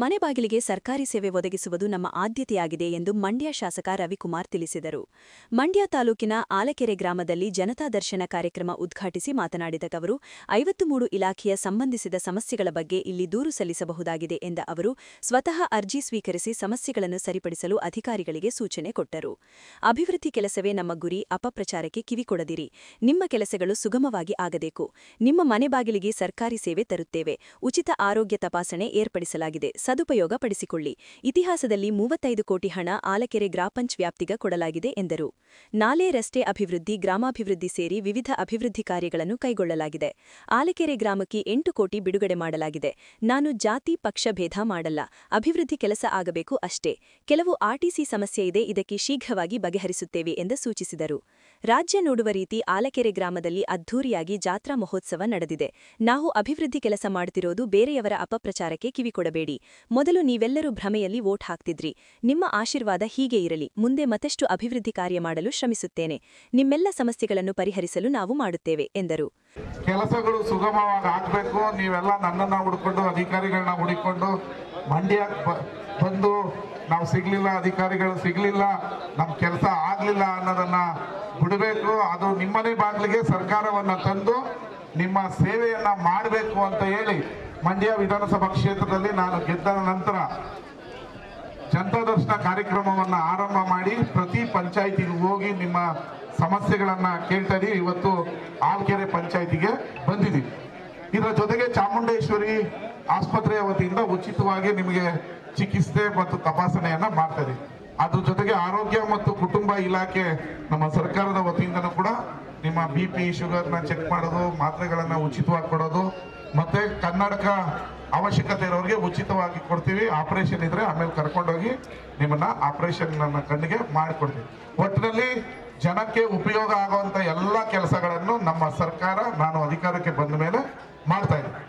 ಮನೆ ಬಾಗಿಲಿಗೆ ಸರ್ಕಾರಿ ಸೇವೆ ಒದಗಿಸುವುದು ನಮ್ಮ ಆದ್ಯತೆಯಾಗಿದೆ ಎಂದು ಮಂಡ್ಯ ಶಾಸಕ ರವಿಕುಮಾರ್ ತಿಳಿಸಿದರು. ಮಂಡ್ಯ ತಾಲೂಕಿನ ಆಲಕೆರೆ ಗ್ರಾಮದಲ್ಲಿ ಜನತಾ ದರ್ಶನ ಕಾರ್ಯಕ್ರಮ ಉದ್ಘಾಟಿಸಿ ಮಾತನಾಡಿದ ಅವರು, 53 ಇಲಾಖೆಯ ಸಂಬಂಧಿಸಿದ ಸಮಸ್ಯೆಗಳ ಬಗ್ಗೆ ಇಲ್ಲಿ ದೂರು ಸಲ್ಲಿಸಬಹುದಾಗಿದೆ ಎಂದ ಅವರು, ಸ್ವತಃ ಅರ್ಜಿ ಸ್ವೀಕರಿಸಿ ಸಮಸ್ಯೆಗಳನ್ನು ಸರಿಪಡಿಸಲು ಅಧಿಕಾರಿಗಳಿಗೆ ಸೂಚನೆ ಕೊಟ್ಟರು. ಅಭಿವೃದ್ಧಿ ಕೆಲಸವೇ ನಮ್ಮ ಗುರಿ, ಅಪಪ್ರಚಾರಕ್ಕೆ ಕಿವಿಕೊಡದಿರಿ. ನಿಮ್ಮ ಕೆಲಸಗಳು ಸುಗಮವಾಗಿ ಆಗಬೇಕು. ನಿಮ್ಮ ಮನೆ ಬಾಗಿಲಿಗೆ ಸರ್ಕಾರಿ ಸೇವೆ ತರುತ್ತೇವೆ. ಉಚಿತ ಆರೋಗ್ಯ ತಪಾಸಣೆ ಏರ್ಪಡಿಸಲಾಗಿದೆ, ಸದುಪಯೋಗ ಪಡಿಸಿಕೊಳ್ಳಿ. ಇತಿಹಾಸದಲ್ಲಿ 35 ಕೋಟಿ ಹಣ ಆಲಕೆರೆ ಗ್ರಾಪಂಚ್ ವ್ಯಾಪ್ತಿಗೆ ಕೊಡಲಾಗಿದೆ ಎಂದರು. ನಾಲೆ, ರಸ್ತೆ ಅಭಿವೃದ್ಧಿ, ಗ್ರಾಮಾಭಿವೃದ್ಧಿ ಸೇರಿ ವಿವಿಧ ಅಭಿವೃದ್ಧಿ ಕಾರ್ಯಗಳನ್ನು ಕೈಗೊಳ್ಳಲಾಗಿದೆ. ಆಲಕೆರೆ ಗ್ರಾಮಕ್ಕೆ 8 ಕೋಟಿ ಬಿಡುಗಡೆ ಮಾಡಲಾಗಿದೆ. ನಾನು ಜಾತಿ ಪಕ್ಷ ಭೇದ ಮಾಡಲ್ಲ, ಅಭಿವೃದ್ಧಿ ಕೆಲಸ ಆಗಬೇಕು ಅಷ್ಟೇ. ಕೆಲವು ಆರ್ಟಿಸಿ ಸಮಸ್ಯೆ ಇದೆ, ಇದಕ್ಕೆ ಶೀಘ್ರವಾಗಿ ಬಗೆಹರಿಸುತ್ತೇವೆ ಎಂದು ಸೂಚಿಸಿದರು. ರಾಜ್ಯ ನೋಡುವ ರೀತಿ ಆಲಕೆರೆ ಗ್ರಾಮದಲ್ಲಿ ಅದ್ಧೂರಿಯಾಗಿ ಜಾತ್ರಾ ಮಹೋತ್ಸವ ನಡೆದಿದೆ. ನಾವು ಅಭಿವೃದ್ಧಿ ಕೆಲಸ ಮಾಡುತ್ತಿರೋದು ಬೇರೆಯವರ ಅಪಪ್ರಚಾರಕ್ಕೆ ಕಿವಿಕೊಡಬೇಡಿ. ಮೊದಲು ನೀವೆಲ್ಲರೂ ಭ್ರಮೆಯಲ್ಲಿ ವೋಟ್ ಹಾಕ್ತಿದ್ರಿ. ನಿಮ್ಮ ಆಶೀರ್ವಾದ ಹೀಗೆ ಇರಲಿ. ಮುಂದೆ ಮತ್ತಷ್ಟು ಅಭಿವೃದ್ಧಿ ಕಾರ್ಯ ಮಾಡಲು ಶ್ರಮಿಸುತ್ತೇನೆ. ನಿಮ್ಮೆಲ್ಲ ಸಮಸ್ಯೆಗಳನ್ನು ಪರಿಹರಿಸಲು ನಾವು ಮಾಡುತ್ತೇವೆ ಎಂದರು. ಕೆಲಸಗಳು ಸುಗಮವಾಗಿ ಆಗಬೇಕು. ನೀವೆಲ್ಲ ನನ್ನನ್ನು ಹುಡುಕೊಂಡು, ಅಧಿಕಾರಿಗಳನ್ನ ಹುಡುಕೊಂಡು ಮಂಡ್ಯಕ್ಕೆ ಬಂದು ನಾವು ಸಿಗ್ಲಿಲ್ಲ, ಅಧಿಕಾರಿಗಳು ಸಿಗ್ಲಿಲ್ಲ, ನಮ್ಮ ಕೆಲಸ ಆಗ್ಲಿಲ್ಲ ಅನ್ನೋದನ್ನ ಬಿಡಬೇಕು. ಅದು ನಿಮ್ಮನೆ ಬಾಗಿಲಿಗೆ ಸರ್ಕಾರವನ್ನ ತಂದು ನಿಮ್ಮ ಸೇವೆಯನ್ನ ಮಾಡಬೇಕು ಅಂತ ಹೇಳಿ ಮಂಡ್ಯ ವಿಧಾನಸಭಾ ಕ್ಷೇತ್ರದಲ್ಲಿ ನಾನು ಗೆದ್ದ ನಂತರ ಜನತಾ ದರ್ಶನ ಕಾರ್ಯಕ್ರಮವನ್ನು ಆರಂಭ ಮಾಡಿ ಪ್ರತಿ ಪಂಚಾಯಿತಿಗೆ ಹೋಗಿ ನಿಮ್ಮ ಸಮಸ್ಯೆಗಳನ್ನ ಕೇಳ್ತಾ ಇದೀವಿ. ಇವತ್ತು ಆಲಕೆರೆ ಪಂಚಾಯಿತಿಗೆ ಬಂದಿದ್ದೀವಿ. ಇದರ ಜೊತೆಗೆ ಚಾಮುಂಡೇಶ್ವರಿ ಆಸ್ಪತ್ರೆಯ ವತಿಯಿಂದ ಉಚಿತವಾಗಿ ನಿಮಗೆ ಚಿಕಿತ್ಸೆ ಮತ್ತು ತಪಾಸಣೆಯನ್ನ ಮಾಡ್ತಾ ಇದೀವಿ. ಅದ್ರ ಜೊತೆಗೆ ಆರೋಗ್ಯ ಮತ್ತು ಕುಟುಂಬ ಇಲಾಖೆ ನಮ್ಮ ಸರ್ಕಾರದ ವತಿಯಿಂದನೂ ಕೂಡ ನಿಮ್ಮ BP ಶುಗರ್ನ ಚೆಕ್ ಮಾಡೋದು, ಮಾತ್ರೆಗಳನ್ನ ಉಚಿತವಾಗಿ ಕೊಡೋದು, ಮತ್ತೆ ಕನ್ನಡಕ ಅವಶ್ಯಕತೆ ಇರೋರಿಗೆ ಉಚಿತವಾಗಿ ಕೊಡ್ತೀವಿ. ಆಪರೇಷನ್ ಇದ್ರೆ ಆಮೇಲೆ ಕರ್ಕೊಂಡೋಗಿ ನಿಮ್ಮನ್ನ ಆಪರೇಷನ್ ನನ್ನ ಕಣ್ಣಿಗೆ ಮಾಡಿಕೊಡ್ತೀವಿ. ಒಟ್ಟಿನಲ್ಲಿ ಜನಕ್ಕೆ ಉಪಯೋಗ ಆಗುವಂತ ಎಲ್ಲ ಕೆಲಸಗಳನ್ನು ನಮ್ಮ ಸರ್ಕಾರ ನಾನು ಅಧಿಕಾರಕ್ಕೆ ಬಂದ ಮೇಲೆ ಮಾಡ್ತಾ ಇದ್ದೀನಿ.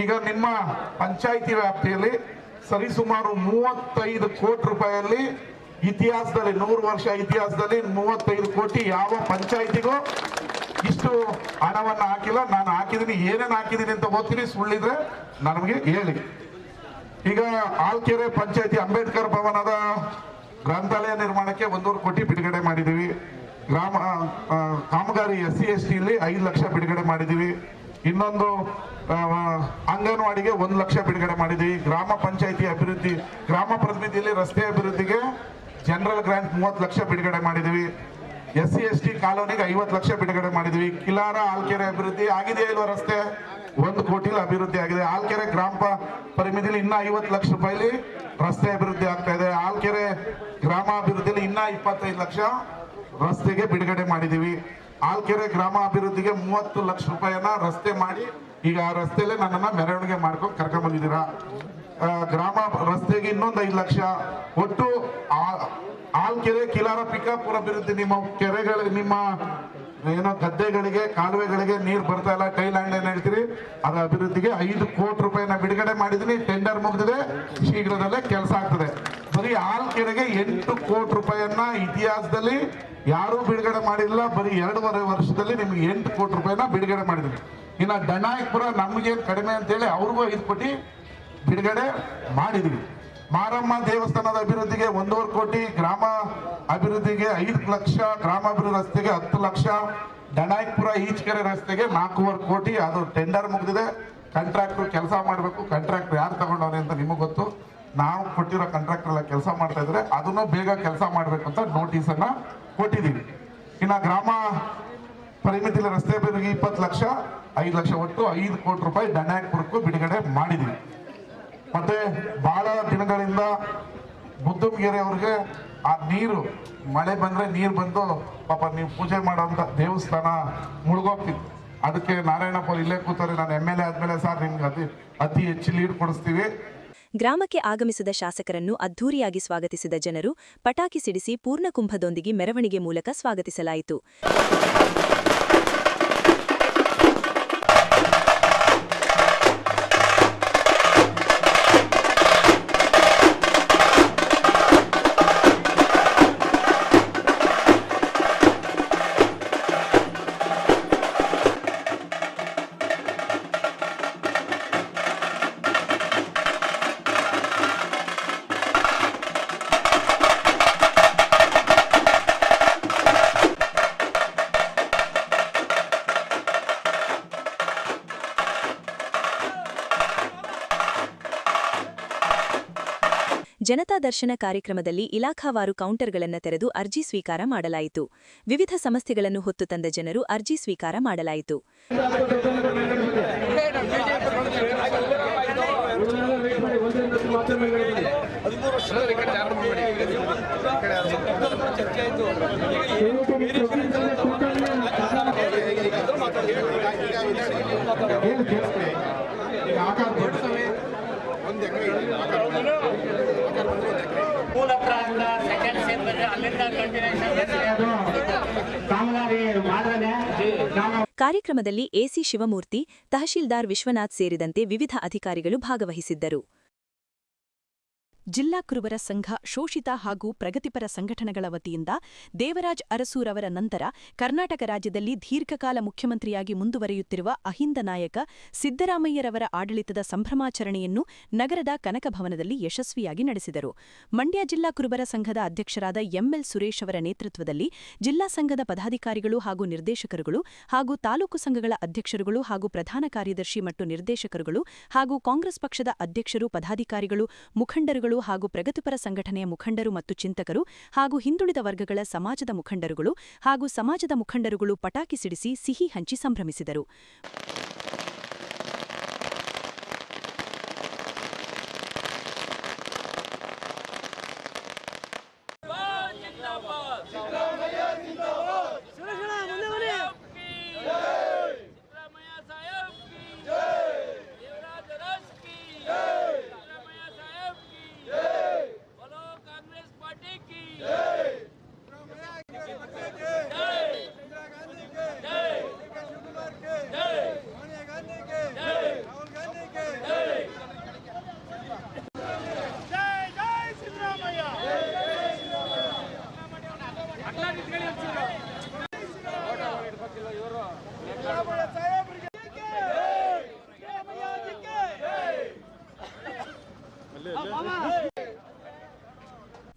ಈಗ ನಿಮ್ಮ ಪಂಚಾಯಿತಿ ವ್ಯಾಪ್ತಿಯಲ್ಲಿ ಸರಿಸುಮಾರು 35 ಕೋಟಿ ರೂಪಾಯಿಯಲ್ಲಿ ಇತಿಹಾಸದಲ್ಲಿ 100 ವರ್ಷ ಇತಿಹಾಸದಲ್ಲಿ 35 ಕೋಟಿ ಯಾವ ಪಂಚಾಯಿತಿಗೂ ಇಷ್ಟು ಹಣವನ್ನ ಹಾಕಿಲ್ಲ. ನಾನು ಹಾಕಿದ್ದೀನಿ, ಏನೇನು ಹಾಕಿದ್ದೀನಿ ಅಂತ ಓದ್ತೀನಿ, ಸುಳ್ಳಿದ್ರೆ ನನಗೆ ಹೇಳಿ. ಈಗ ಆಲ್ಕೆರೆ ಪಂಚಾಯಿತಿ ಅಂಬೇಡ್ಕರ್ ಭವನದ ಗ್ರಂಥಾಲಯ ನಿರ್ಮಾಣಕ್ಕೆ 1.5 ಕೋಟಿ ಬಿಡುಗಡೆ ಮಾಡಿದ್ದೀವಿ. ಗ್ರಾಮ ಕಾಮಗಾರಿ SC ST ಯಲ್ಲಿ 5 ಲಕ್ಷ ಬಿಡುಗಡೆ ಮಾಡಿದ್ದೀವಿ. ಇನ್ನೊಂದು ಅಂಗನವಾಡಿಗೆ 1 ಲಕ್ಷ ಬಿಡುಗಡೆ ಮಾಡಿದ್ದೀವಿ. ಗ್ರಾಮ ಪಂಚಾಯಿತಿ ಅಭಿವೃದ್ಧಿ, ಗ್ರಾಮ ಪ್ರತಿನಿಧಿಯಲ್ಲಿ ರಸ್ತೆ ಅಭಿವೃದ್ಧಿಗೆ ಜನರಲ್ ಗ್ರಾಂಟ್ 30 ಲಕ್ಷ ಬಿಡುಗಡೆ ಮಾಡಿದ್ದೀವಿ. SC ST ಕಾಲೋನಿಗೆ 50 ಲಕ್ಷ ಬಿಡುಗಡೆ ಮಾಡಿದ್ದೀವಿ. ಕಿಲಾರ ಆಲ್ಕೆರೆ ಅಭಿವೃದ್ಧಿ ಆಗಿದೆಯಾ ಇಲ್ವಾ? ರಸ್ತೆ 1 ಕೋಟಿಲಿ ಅಭಿವೃದ್ಧಿ ಆಗಿದೆ. ಆಲ್ಕೆರೆ ಗ್ರಾಮ ಪರಿಮಿತಿಯಲ್ಲಿ ಇನ್ನ 50 ಲಕ್ಷ ರೂಪಾಯಿಲಿ ರಸ್ತೆ ಅಭಿವೃದ್ಧಿ ಆಗ್ತಾ ಇದೆ. ಆಲ್ಕೆರೆ ಗ್ರಾಮ ಅಭಿವೃದ್ಧಿಯಲ್ಲಿ ಇನ್ನ 25 ಲಕ್ಷ ರಸ್ತೆಗೆ ಬಿಡುಗಡೆ ಮಾಡಿದ್ದೀವಿ. ಆಲ್ಕೆರೆ ಗ್ರಾಮ ಅಭಿವೃದ್ಧಿಗೆ 30 ಲಕ್ಷ ರೂಪಾಯಿಯನ್ನ ರಸ್ತೆ ಮಾಡಿ ಈಗ ಆ ರಸ್ತೆಯಲ್ಲೇ ನನ್ನನ್ನ ಮೆರವಣಿಗೆ ಮಾಡ್ಕೊಂಡು ಕರ್ಕೊಂಡ್ ಬಂದಿದ್ದೀರಾ. ಗ್ರಾಮ ರಸ್ತೆಗೆ ಇನ್ನೊಂದು 5 ಲಕ್ಷ. ಒಟ್ಟು ಆಲ್ಕೆರೆ ಕಿಲಾರ ಪಿಕಾಪುರ ಅಭಿವೃದ್ಧಿ, ನಿಮ್ಮ ಕೆರೆಗಳಿಗೆ, ನಿಮ್ಮ ಏನೋ ಗದ್ದೆಗಳಿಗೆ, ಕಾಲುವೆಗಳಿಗೆ ನೀರು ಬರ್ತಾ ಇಲ್ಲ, ಟೈಲ್ಯಾಂಡ್ ಏನ್ ಹೇಳ್ತೀರಿ, ಅದರ ಅಭಿವೃದ್ಧಿಗೆ 5 ಕೋಟಿ ರೂಪಾಯಿನ ಬಿಡುಗಡೆ ಮಾಡಿದೀನಿ. ಟೆಂಡರ್ ಮುಗಿದಿದೆ, ಶೀಘ್ರದಲ್ಲೇ ಕೆಲಸ ಆಗ್ತದೆ. ಬರೀ ಆಲ್ಕೆರೆಗೆ 8 ಕೋಟಿ ರೂಪಾಯಿಯನ್ನ ಇತಿಹಾಸದಲ್ಲಿ ಯಾರೂ ಬಿಡುಗಡೆ ಮಾಡಿಲ್ಲ. ಬರೀ 2.5 ವರ್ಷದಲ್ಲಿ ನಿಮ್ಗೆ 8 ಕೋಟಿ ರೂಪಾಯಿನ ಬಿಡುಗಡೆ ಮಾಡಿದ್ವಿ. ಇನ್ನ ಡನಾಯಕಪುರ ನಮ್ಗೇನು ಕಡಿಮೆ ಅಂತೇಳಿ ಅವ್ರಿಗೂ 5 ಕೋಟಿ ಬಿಡುಗಡೆ ಮಾಡಿದ್ವಿ. ಮಾರಮ್ಮ ದೇವಸ್ಥಾನದ ಅಭಿವೃದ್ಧಿಗೆ 1.5 ಕೋಟಿ, ಗ್ರಾಮ ಅಭಿವೃದ್ಧಿಗೆ 5 ಲಕ್ಷ, ಗ್ರಾಮಾಭಿವೃದ್ಧಿ ರಸ್ತೆಗೆ 10 ಲಕ್ಷ, ಡನಾಯಕಪುರ ಈಚಕೆರೆ ರಸ್ತೆಗೆ 4.5 ಕೋಟಿ. ಅದು ಟೆಂಡರ್ ಮುಗಿದಿದೆ. ಕಾಂಟ್ರಾಕ್ಟರ್ ಕೆಲಸ ಮಾಡಬೇಕು. ಕಾಂಟ್ರಾಕ್ಟರ್ ಯಾರು ತಗೊಂಡವ್ರೆ ಅಂತ ನಿಮಗೆ ಗೊತ್ತು. ನಾವು ಕೊಟ್ಟಿರೋ ಕಾಂಟ್ರಾಕ್ಟರ್ ಎಲ್ಲ ಕೆಲಸ ಮಾಡ್ತಾ ಇದ್ರೆ ಅದನ್ನು ಬೇಗ ಕೆಲಸ ಮಾಡ್ಬೇಕು ಅಂತ ನೋಟಿಸ್ ಅನ್ನ ಕೊಟ್ಟಿದ್ದೀವಿ. ಇನ್ನು ಗ್ರಾಮ ಪರಿಮಿತಿಯಲ್ಲಿ ರಸ್ತೆ ಅಭಿವೃದ್ಧಿಗೆ 20 ಲಕ್ಷ, 5 ಲಕ್ಷ, ಒಟ್ಟು 5 ಕೋಟಿ ರೂಪಾಯಿ ಡನಾಯಕಪುರಕ್ಕೂ ಬಿಡುಗಡೆ ಮಾಡಿದ್ದೀವಿ. ಮತ್ತೆ ಬಹಳ ದಿನಗಳಿಂದ ಮುದ್ದುಮಗೆರೆ ಅವ್ರಿಗೆ ಆ ನೀರು, ಮಳೆ ಬಂದ್ರೆ ನೀರು ಬಂದು ಪಾಪ ನೀವು ಪೂಜೆ ಮಾಡೋಂಥ ದೇವಸ್ಥಾನ ಮುಳುಗೋಗ್ತಿತ್ತು. ಅದಕ್ಕೆ ನಾರಾಯಣಪ್ಪ ಇಲ್ಲೇ ಕೂತಾರೆ, ನಾನು MLA ಆದ್ಮೇಲೆ ಸರ್ ನಿಮ್ಗೆ ಅತಿ ಹೆಚ್ಚು ಲೀಡ್ ಕೊಡಿಸ್ತೀವಿ. ಗ್ರಾಮಕ್ಕೆ ಆಗಮಿಸಿದ ಶಾಸಕರನ್ನು ಅದ್ಧೂರಿಯಾಗಿ ಸ್ವಾಗತಿಸಿದ ಜನರು ಪಟಾಕಿ ಸಿಡಿಸಿ ಪೂರ್ಣಕುಂಭದೊಂದಿಗೆ ಮೆರವಣಿಗೆ ಮೂಲಕ ಸ್ವಾಗತಿಸಲಾಯಿತು. ಜನತಾ ದರ್ಶನ ಕಾರ್ಯಕ್ರಮದಲ್ಲಿ ಇಲಾಖಾವಾರು ಕೌಂಟರ್ಗಳನ್ನು ತೆರೆದು ಅರ್ಜಿ ಸ್ವೀಕಾರ ಮಾಡಲಾಯಿತು. ವಿವಿಧ ಸಮಸ್ಯೆಗಳನ್ನು ಹೊತ್ತು ತಂದ ಜನರು ಅರ್ಜಿ ಸ್ವೀಕಾರ ಮಾಡಲಾಯಿತು. ಕಾರ್ಯಕ್ರಮದಲ್ಲಿ ಎಸಿ ಶಿವಮೂರ್ತಿ, ತಹಶೀಲ್ದಾರ್ ವಿಶ್ವನಾಥ್ ಸೇರಿದಂತೆ ವಿವಿಧ ಅಧಿಕಾರಿಗಳು ಭಾಗವಹಿಸಿದ್ದರು. ಜಿಲ್ಲಾ ಕುರುಬರ ಸಂಘ ಶೋಷಿತ ಹಾಗೂ ಪ್ರಗತಿಪರ ಸಂಘಟನೆಗಳ ವತಿಯಿಂದ ದೇವರಾಜ್ ಅರಸೂರವರ ನಂತರ ಕರ್ನಾಟಕ ರಾಜ್ಯದಲ್ಲಿ ದೀರ್ಘಕಾಲ ಮುಖ್ಯಮಂತ್ರಿಯಾಗಿ ಮುಂದುವರಿಯುತ್ತಿರುವ ಅಹಿಂದ ನಾಯಕ ಸಿದ್ದರಾಮಯ್ಯರವರ ಆಡಳಿತದ ಸಂಭ್ರಮಾಚರಣೆಯನ್ನು ನಗರದ ಕನಕಭವನದಲ್ಲಿ ಯಶಸ್ವಿಯಾಗಿ ನಡೆಸಿದರು. ಮಂಡ್ಯ ಜಿಲ್ಲಾ ಕುರುಬರ ಸಂಘದ ಅಧ್ಯಕ್ಷರಾದ ಎಂಎಲ್ ಸುರೇಶ್ ಅವರ ನೇತೃತ್ವದಲ್ಲಿ ಜಿಲ್ಲಾ ಸಂಘದ ಪದಾಧಿಕಾರಿಗಳು ಹಾಗೂ ನಿರ್ದೇಶಕರುಗಳು ಹಾಗೂ ತಾಲೂಕು ಸಂಘಗಳ ಅಧ್ಯಕ್ಷರುಗಳು ಹಾಗೂ ಪ್ರಧಾನ ಕಾರ್ಯದರ್ಶಿ ಮತ್ತು ನಿರ್ದೇಶಕರುಗಳು ಹಾಗೂ ಕಾಂಗ್ರೆಸ್ ಪಕ್ಷದ ಅಧ್ಯಕ್ಷರು, ಪದಾಧಿಕಾರಿಗಳು, ಮುಖಂಡರುಗಳು ಹಾಗೂ ಪ್ರಗತಿಪರ ಸಂಘಟನೆಯ ಮುಖಂಡರು ಮತ್ತು ಚಿಂತಕರು ಹಾಗೂ ಹಿಂದುಳಿದ ವರ್ಗಗಳ ಸಮಾಜದ ಮುಖಂಡರುಗಳು ಪಟಾಕಿ ಸಿಡಿಸಿ ಸಿಹಿ ಹಂಚಿ ಸಂಭ್ರಮಿಸಿದರು.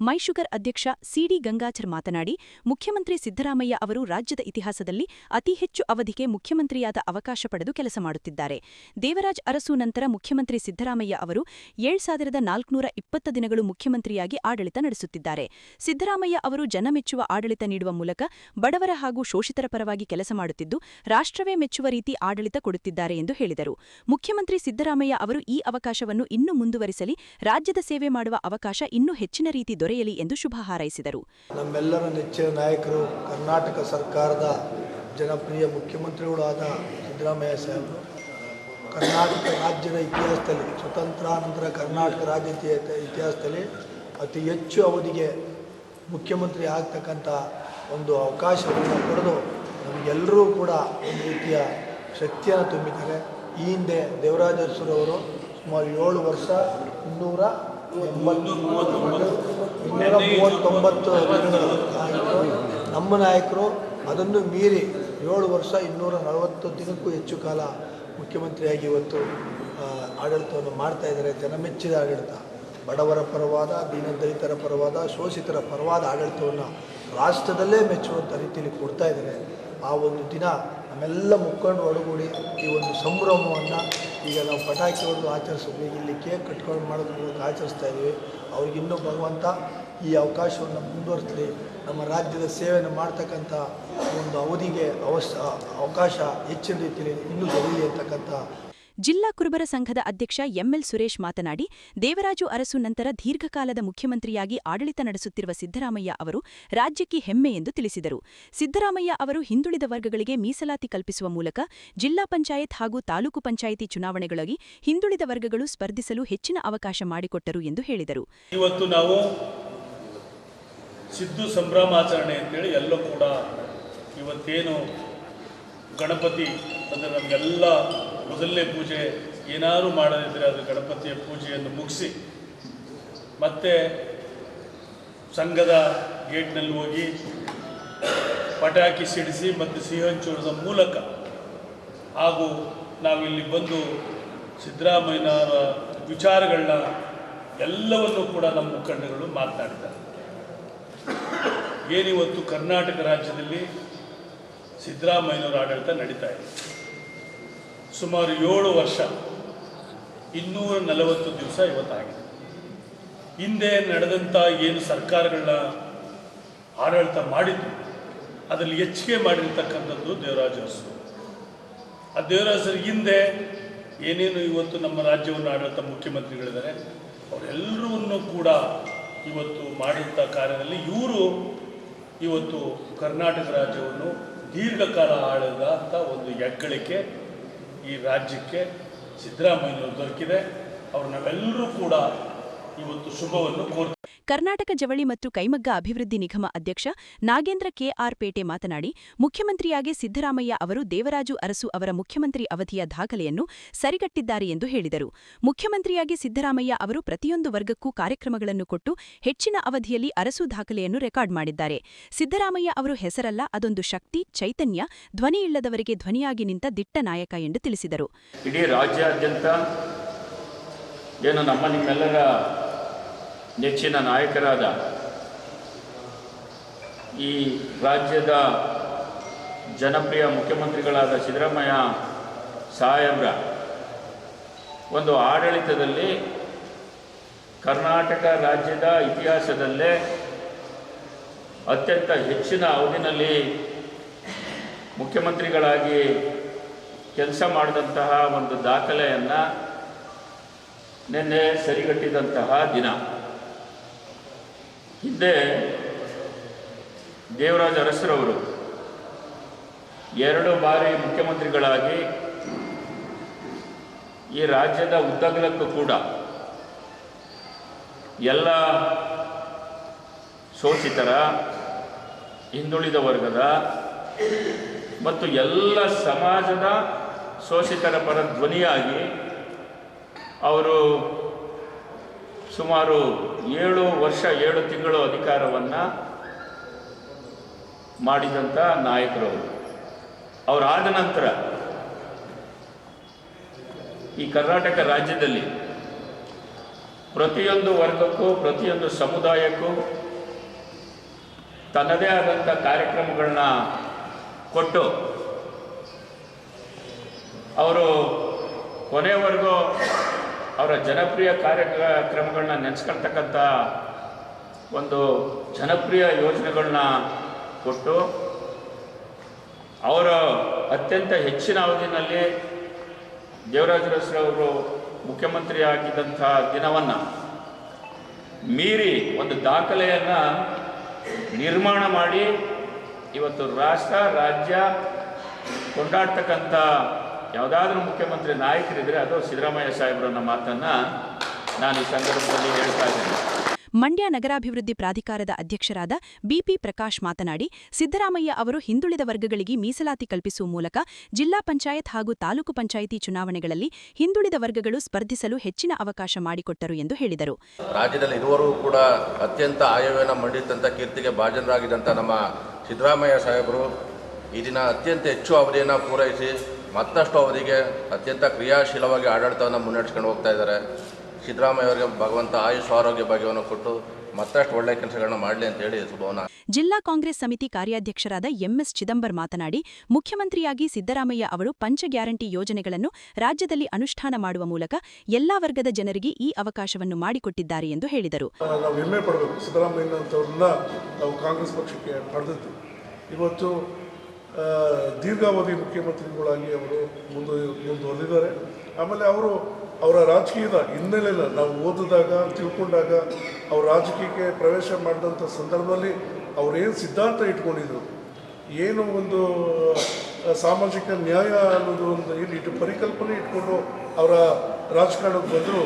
ಮೈಶುಗರ್ ಅಧ್ಯಕ್ಷ ಸಿಡಿ ಗಂಗಾಚರ್ ಮಾತನಾಡಿ, ಮುಖ್ಯಮಂತ್ರಿ ಸಿದ್ದರಾಮಯ್ಯ ಅವರು ರಾಜ್ಯದ ಇತಿಹಾಸದಲ್ಲಿ ಅತಿ ಹೆಚ್ಚು ಅವಧಿಗೆ ಮುಖ್ಯಮಂತ್ರಿಯಾದ ಅವಕಾಶ ಪಡೆದು ಕೆಲಸ ಮಾಡುತ್ತಿದ್ದಾರೆ. ದೇವರಾಜ್ ಅರಸು ನಂತರ ಮುಖ್ಯಮಂತ್ರಿ ಸಿದ್ದರಾಮಯ್ಯ ಅವರು 7420 ದಿನಗಳು ಮುಖ್ಯಮಂತ್ರಿಯಾಗಿ ಆಡಳಿತ ನಡೆಸುತ್ತಿದ್ದಾರೆ. ಸಿದ್ದರಾಮಯ್ಯ ಅವರು ಜನಮೆಚ್ಚುವ ಆಡಳಿತ ನೀಡುವ ಮೂಲಕ ಬಡವರ ಹಾಗೂ ಶೋಷಿತರ ಪರವಾಗಿ ಕೆಲಸ ಮಾಡುತ್ತಿದ್ದು, ರಾಷ್ಟ್ರವೇ ಮೆಚ್ಚುವ ರೀತಿ ಆಡಳಿತ ಕೊಡುತ್ತಿದ್ದಾರೆ ಎಂದು ಹೇಳಿದರು. ಮುಖ್ಯಮಂತ್ರಿ ಸಿದ್ದರಾಮಯ್ಯ ಅವರು ಈ ಅವಕಾಶವನ್ನು ಇನ್ನೂ ಮುಂದುವರಿಸಲಿ, ರಾಜ್ಯದ ಸೇವೆ ಮಾಡುವ ಅವಕಾಶ ಇನ್ನೂ ಹೆಚ್ಚಿನ ರೀತಿ ದೊರೆಯಲಿ ಎಂದು ಶುಭ ಹಾರೈಸಿದರು. ನಮ್ಮೆಲ್ಲರ ನೆಚ್ಚಿನ ನಾಯಕರು, ಕರ್ನಾಟಕ ಸರ್ಕಾರದ ಜನಪ್ರಿಯ ಮುಖ್ಯಮಂತ್ರಿಗಳು ಆದ ಸಿದ್ದರಾಮಯ್ಯ ಸಾಹೇಬರು ಕರ್ನಾಟಕ ರಾಜ್ಯದ ಇತಿಹಾಸದಲ್ಲಿ, ಸ್ವತಂತ್ರಾನಂತರ ಕರ್ನಾಟಕ ರಾಜ್ಯದ ಇತಿಹಾಸದಲ್ಲಿ ಅತಿ ಹೆಚ್ಚು ಅವಧಿಗೆ ಮುಖ್ಯಮಂತ್ರಿ ಆಗ್ತಕ್ಕಂಥ ಒಂದು ಅವಕಾಶವನ್ನು ಪಡೆದು ನಮಗೆಲ್ಲರೂ ಕೂಡ ಒಂದು ರೀತಿಯ ಶಕ್ತಿಯನ್ನು ತುಂಬಿದ್ದಾರೆ. ಈ ಹಿಂದೆ ದೇವರಾಜ ಅರಸುರವರು ಸುಮಾರು 7 ವರ್ಷ 239 ದಿನಗಳು ಆಗಿತ್ತು. ನಮ್ಮ ನಾಯಕರು ಅದನ್ನು ಮೀರಿ 7 ವರ್ಷ 240 ದಿನಕ್ಕೂ ಹೆಚ್ಚು ಕಾಲ ಮುಖ್ಯಮಂತ್ರಿಯಾಗಿ ಇವತ್ತು ಆಡಳಿತವನ್ನು ಮಾಡ್ತಾ ಇದ್ದಾರೆ. ಜನಮೆಚ್ಚಿದ ಆಡಳಿತ, ಬಡವರ ಪರವಾದ, ದೀನದಲಿತರ ಪರವಾದ, ಶೋಷಿತರ ಪರವಾದ ಆಡಳಿತವನ್ನು ರಾಷ್ಟ್ರದಲ್ಲೇ ಮೆಚ್ಚುವಂಥ ರೀತಿಯಲ್ಲಿ ಕೊಡ್ತಾ ಇದ್ದಾರೆ. ಆ ಒಂದು ದಿನ ನಮ್ಮೆಲ್ಲ ಮುಖಂಡರು ಒಳಗೂಡಿ ಈ ಒಂದು ಸಂಭ್ರಮವನ್ನು ಈಗ ನಾವು ಪಟಾಕಿ ಹೊಡೆದು ಆಚರಿಸಿದ್ವಿ, ಇಲ್ಲಿ ಕೇಕ್ ಕಟ್ಕೊಂಡು ಮಾಡೋದ್ರ ಮೂಲಕ ಆಚರಿಸ್ತಾ ಇದ್ದೀವಿ. ಅವ್ರಿಗಿನ್ನೂ ಭಗವಂತ ಈ ಅವಕಾಶವನ್ನು ಮುಂದುವರಿಸಲಿ, ನಮ್ಮ ರಾಜ್ಯದ ಸೇವೆಯನ್ನು ಮಾಡ್ತಕ್ಕಂಥ ಒಂದು ಅವಧಿಗೆ ಅವಕಾಶ ಹೆಚ್ಚಿನ ರೀತಿಯಲ್ಲಿ ಇನ್ನೂ ದೊರೆಯಲಿ ಅಂತಕ್ಕಂಥ. ಜಿಲ್ಲಾ ಕುರುಬರ ಸಂಘದ ಅಧ್ಯಕ್ಷ ಎಂಎಲ್ ಸುರೇಶ್ ಮಾತನಾಡಿ, ದೇವರಾಜು ಅರಸು ನಂತರ ದೀರ್ಘಕಾಲದ ಮುಖ್ಯಮಂತ್ರಿಯಾಗಿ ಆಡಳಿತ ನಡೆಸುತ್ತಿರುವ ಸಿದ್ದರಾಮಯ್ಯ ಅವರು ರಾಜ್ಯಕ್ಕೆ ಹೆಮ್ಮೆ ಎಂದು ತಿಳಿಸಿದರು. ಸಿದ್ದರಾಮಯ್ಯ ಅವರು ಹಿಂದುಳಿದ ವರ್ಗಗಳಿಗೆ ಮೀಸಲಾತಿ ಕಲ್ಪಿಸುವ ಮೂಲಕ ಜಿಲ್ಲಾ ಪಂಚಾಯತ್ ಹಾಗೂ ತಾಲೂಕು ಪಂಚಾಯಿತಿ ಚುನಾವಣೆಗಳಿಗೆ ಹಿಂದುಳಿದ ವರ್ಗಗಳು ಸ್ಪರ್ಧಿಸಲು ಹೆಚ್ಚಿನ ಅವಕಾಶ ಮಾಡಿಕೊಟ್ಟರು ಎಂದು ಹೇಳಿದರು. ಇವತ್ತು ನಾವು ಸಿದ್ದು ಸಂಭ್ರಮಾಚರಣೆ ಅಂತೇಳಿ ಎಲ್ಲ ಕೂಡ ಇವತ್ತೇನು ಗಣಪತಿ ಅಂದರೆ ನಮಗೆಲ್ಲ ಮೊದಲನೇ ಪೂಜೆ ಏನಾದರೂ ಮಾಡದಿದ್ದರೆ ಅದು ಗಣಪತಿಯ ಪೂಜೆಯನ್ನು ಮುಗಿಸಿ ಮತ್ತೆ ಸಂಘದ ಗೇಟ್ನಲ್ಲಿ ಹೋಗಿ ಪಟಾಕಿ ಸಿಡಿಸಿ ಮತ್ತು ಸಿಹಿ ಹಂಚುವುದರ ಮೂಲಕ ಹಾಗೂ ನಾವಿಲ್ಲಿ ಬಂದು ಸಿದ್ದರಾಮಯ್ಯನವರ ವಿಚಾರಗಳನ್ನ ಎಲ್ಲವನ್ನೂ ಕೂಡ ನಮ್ಮ ಮುಖಂಡಗಳು ಮಾತನಾಡಿದ್ದಾರೆ. ಏನಿವತ್ತು ಕರ್ನಾಟಕ ರಾಜ್ಯದಲ್ಲಿ ಸಿದ್ದರಾಮಯ್ಯನವರ ಆಡಳಿತ ನಡೀತಾ ಇದೆ. ಸುಮಾರು 7 ವರ್ಷ 240 ದಿವಸ ಇವತ್ತಾಗಿದೆ. ಹಿಂದೆ ನಡೆದಂಥ ಏನು ಸರ್ಕಾರಗಳನ್ನ ಆಡಳಿತ ಮಾಡಿದ್ದು ಅದರಲ್ಲಿ ಹೆಚ್ಚಿಗೆ ಮಾಡಿರ್ತಕ್ಕಂಥದ್ದು ದೇವರಾಜ ಅರಸು. ಆ ದೇವರಾಜ ಅರಸು ಹಿಂದೆ ಏನೇನು ಇವತ್ತು ನಮ್ಮ ರಾಜ್ಯವನ್ನು ಆಡಳಿತ ಮುಖ್ಯಮಂತ್ರಿಗಳಿದ್ದಾರೆ ಅವರೆಲ್ಲರನ್ನೂ ಕೂಡ ಇವತ್ತು ಮಾಡಿದಂಥ ಕಾರ್ಯದಲ್ಲಿ ಇವರು ಇವತ್ತು ಕರ್ನಾಟಕ ರಾಜ್ಯವನ್ನು ದೀರ್ಘಕಾಲ ಆಳಿದಂಥ ಒಂದು ಹೆಗ್ಗಳಿಕೆ ಈ ರಾಜ್ಯಕ್ಕೆ ಸಿದ್ದರಾಮಯ್ಯನವರು ದೊರಕಿದೆ. ಅವರು ನಾವೆಲ್ಲರೂ ಕೂಡ ಇವತ್ತು ಶುಭವನ್ನು ಕೋರ್ತಾರೆ. ಕರ್ನಾಟಕ ಜವಳಿ ಮತ್ತು ಕೈಮಗ್ಗ ಅಭಿವೃದ್ಧಿ ನಿಗಮ ಅಧ್ಯಕ್ಷ ನಾಗೇಂದ್ರ ಕೆಆರ್ ಪೇಟೆ ಮಾತನಾಡಿ, ಮುಖ್ಯಮಂತ್ರಿಯಾಗಿ ಸಿದ್ದರಾಮಯ್ಯ ಅವರು ದೇವರಾಜು ಅರಸು ಅವರ ಮುಖ್ಯಮಂತ್ರಿ ಅವಧಿಯ ದಾಖಲೆಯನ್ನು ಸರಿಗಟ್ಟಿದ್ದಾರೆ ಎಂದು ಹೇಳಿದರು. ಮುಖ್ಯಮಂತ್ರಿಯಾಗಿ ಸಿದ್ದರಾಮಯ್ಯ ಅವರು ಪ್ರತಿಯೊಂದು ವರ್ಗಕ್ಕೂ ಕಾರ್ಯಕ್ರಮಗಳನ್ನು ಕೊಟ್ಟು ಹೆಚ್ಚಿನ ಅವಧಿಯಲ್ಲಿ ಅರಸು ದಾಖಲೆಯನ್ನು ರೆಕಾರ್ಡ್ ಮಾಡಿದ್ದಾರೆ. ಸಿದ್ದರಾಮಯ್ಯ ಅವರು ಹೆಸರಲ್ಲ, ಅದೊಂದು ಶಕ್ತಿ, ಚೈತನ್ಯ, ಧ್ವನಿಯಿಲ್ಲದವರಿಗೆ ಧ್ವನಿಯಾಗಿ ನಿಂತ ದಿಟ್ಟ ನಾಯಕ ಎಂದು ತಿಳಿಸಿದರು. ಇಡೀ ರಾಜ್ಯಾದ್ಯಂತ ಏನು ನಿಮ್ಮೆಲ್ಲರ ನೆಚ್ಚಿನ ನಾಯಕರಾದ ಈ ರಾಜ್ಯದ ಜನಪ್ರಿಯ ಮುಖ್ಯಮಂತ್ರಿಗಳಾದ ಸಿದ್ದರಾಮಯ್ಯ ಸಾಹೇಬ್ರ ಒಂದು ಆಡಳಿತದಲ್ಲಿ ಕರ್ನಾಟಕ ರಾಜ್ಯದ ಇತಿಹಾಸದಲ್ಲೇ ಅತ್ಯಂತ ಹೆಚ್ಚಿನ ಅವಧಿನಲ್ಲಿ ಮುಖ್ಯಮಂತ್ರಿಗಳಾಗಿ ಕೆಲಸ ಮಾಡಿದಂತಹ ಒಂದು ದಾಖಲೆಯನ್ನು ನಿನ್ನೆ ಸರಿಗಟ್ಟಿದಂತಹ ದಿನ. ಹಿಂದೆ ದೇವರಾಜ ಅರಸರವರು 2 ಬಾರಿ ಮುಖ್ಯಮಂತ್ರಿಗಳಾಗಿ ಈ ರಾಜ್ಯದ ಉದ್ದಗಲಕ್ಕೂ ಕೂಡ ಎಲ್ಲ ಶೋಷಿತರ, ಹಿಂದುಳಿದ ವರ್ಗದ ಮತ್ತು ಎಲ್ಲ ಸಮಾಜದ ಶೋಷಿತರ ಪರ ಧ್ವನಿಯಾಗಿ ಅವರು ಸುಮಾರು 7 ವರ್ಷ 7 ತಿಂಗಳು ಅಧಿಕಾರವನ್ನು ಮಾಡಿದಂಥ ನಾಯಕರು. ಅವರಾದ ನಂತರ ಈ ಕರ್ನಾಟಕ ರಾಜ್ಯದಲ್ಲಿ ಪ್ರತಿಯೊಂದು ವರ್ಗಕ್ಕೂ ಪ್ರತಿಯೊಂದು ಸಮುದಾಯಕ್ಕೂ ತನ್ನದೇ ಆದಂಥ ಕಾರ್ಯಕ್ರಮಗಳನ್ನ ಕೊಟ್ಟು ಅವರು ಕೊನೆವರೆಗೂ ಅವರ ಜನಪ್ರಿಯ ಕಾರ್ಯಕ್ರಮಗಳನ್ನ ನೆನೆಸ್ಕೊಳ್ತಕ್ಕಂಥ ಒಂದು ಜನಪ್ರಿಯ ಯೋಜನೆಗಳನ್ನ ಕೊಟ್ಟು ಅವರ ಅತ್ಯಂತ ಹೆಚ್ಚಿನ ಅವಧಿಯಲ್ಲಿ ದೇವರಾಜ ಅರಸರವರು ಮುಖ್ಯಮಂತ್ರಿ ಆಗಿದ್ದಂಥ ದಿನವನ್ನು ಮೀರಿ ಒಂದು ದಾಖಲೆಯನ್ನು ನಿರ್ಮಾಣ ಮಾಡಿ ಇವತ್ತು ರಾಷ್ಟ್ರ ರಾಜ್ಯ ಕೊಂಡಾಡ್ತಕ್ಕಂಥ ಯಾವುದಾದ್ರೂ ಮುಖ್ಯಮಂತ್ರಿ ನಾಯಕರಿದ್ದರೆ ಅದು ಸಿದ್ದರಾಮಯ್ಯ ಸಾಹೇಬರನ್ನ ಮಾತನ್ನು ನಾನು ಈ ಸಂದರ್ಭದಲ್ಲಿ ಹೇಳ್ತಾ ಇದ್ದೇನೆ. ಮಂಡ್ಯ ನಗರಾಭಿವೃದ್ಧಿ ಪ್ರಾಧಿಕಾರದ ಅಧ್ಯಕ್ಷರಾದ ಬಿಪಿ ಪ್ರಕಾಶ್ ಮಾತನಾಡಿ, ಸಿದ್ದರಾಮಯ್ಯ ಅವರು ಹಿಂದುಳಿದ ವರ್ಗಗಳಿಗೆ ಮೀಸಲಾತಿ ಕಲ್ಪಿಸುವ ಮೂಲಕ ಜಿಲ್ಲಾ ಪಂಚಾಯತ್ ಹಾಗೂ ತಾಲೂಕು ಪಂಚಾಯಿತಿ ಚುನಾವಣೆಗಳಲ್ಲಿ ಹಿಂದುಳಿದ ವರ್ಗಗಳು ಸ್ಪರ್ಧಿಸಲು ಹೆಚ್ಚಿನ ಅವಕಾಶ ಮಾಡಿಕೊಟ್ಟರು ಎಂದು ಹೇಳಿದರು. ರಾಜ್ಯದಲ್ಲಿ ಇರುವವರೆಗೂ ಕೂಡ ಅತ್ಯಂತ ಆಯವ್ಯನ ಮಂಡಿತಂಥ ಕೀರ್ತಿಗೆ ಭಾಜನರಾಗಿದ್ದಂಥ ನಮ್ಮ ಸಿದ್ದರಾಮಯ್ಯ ಸಾಹೇಬರು ಈ ದಿನ ಅತ್ಯಂತ ಹೆಚ್ಚು ಅವಧಿಯನ್ನು ಪೂರೈಸಿ ಮತ್ತಷ್ಟು ಅವಧಿಗೆ ಅತ್ಯಂತ ಕ್ರಿಯಾಶೀಲವಾಗಿ ಆಡಳಿತವನ್ನು ಮುನ್ನಡೆಸ್ಕೊಂಡು ಹೋಗ್ತಾ ಇದ್ದಾರೆ. ಸಿದ್ದರಾಮಯ್ಯ ಅವರಿಗೆ ಭಗವಂತ ಆಯುಷ್ ಆರೋಗ್ಯ ಭಾಗ್ಯವನ್ನು ಕೊಟ್ಟು ಮತ್ತಷ್ಟು ಒಳ್ಳೆಯ ಕೆಲಸಗಳನ್ನ ಮಾಡಲಿ ಅಂತ ಹೇಳಿ ಶುಭವನ್ನ. ಜಿಲ್ಲಾ ಕಾಂಗ್ರೆಸ್ ಸಮಿತಿ ಕಾರ್ಯಾಧ್ಯಕ್ಷರಾದ ಎಂಎಸ್ ಚಿದಂಬರ್ ಮಾತನಾಡಿ, ಮುಖ್ಯಮಂತ್ರಿಯಾಗಿ ಸಿದ್ದರಾಮಯ್ಯ ಅವರು ಪಂಚ ಗ್ಯಾರಂಟಿ ಯೋಜನೆಗಳನ್ನು ರಾಜ್ಯದಲ್ಲಿ ಅನುಷ್ಠಾನ ಮಾಡುವ ಮೂಲಕ ಎಲ್ಲಾ ವರ್ಗದ ಜನರಿಗೆ ಈ ಅವಕಾಶವನ್ನು ಮಾಡಿಕೊಟ್ಟಿದ್ದಾರೆ ಎಂದು ಹೇಳಿದರು. ನಾವು ಹೆಮ್ಮೆ ಪಡಬೇಕು, ಸಿದ್ದರಾಮಯ್ಯನಂತವ್ರನ್ನ ನಾವು ಕಾಂಗ್ರೆಸ್ ಪಕ್ಷಕ್ಕೆ ಪಡೆದಿತ್ತು. ಇವತ್ತು ದೀರ್ಘಾವಧಿ ಮುಖ್ಯಮಂತ್ರಿಗಳಾಗಿ ಅವರು ಮುಂದುವರೆದಿದ್ದಾರೆ. ಆಮೇಲೆ ಅವರ ರಾಜಕೀಯದ ಹಿನ್ನೆಲೆಯನ್ನು ನಾವು ಓದಿದಾಗ ತಿಳ್ಕೊಂಡಾಗ ಅವ್ರ ರಾಜಕೀಯಕ್ಕೆ ಪ್ರವೇಶ ಮಾಡಿದಂಥ ಸಂದರ್ಭದಲ್ಲಿ ಅವರೇನು ಸಿದ್ಧಾಂತ ಇಟ್ಕೊಂಡಿದ್ರು, ಏನು ಒಂದು ಸಾಮಾಜಿಕ ನ್ಯಾಯ ಅನ್ನೋದು ಒಂದು ಏನು ಪರಿಕಲ್ಪನೆ ಇಟ್ಕೊಂಡು ಅವರ ರಾಜಕಾರಣಕ್ಕೆ ಬಂದರು.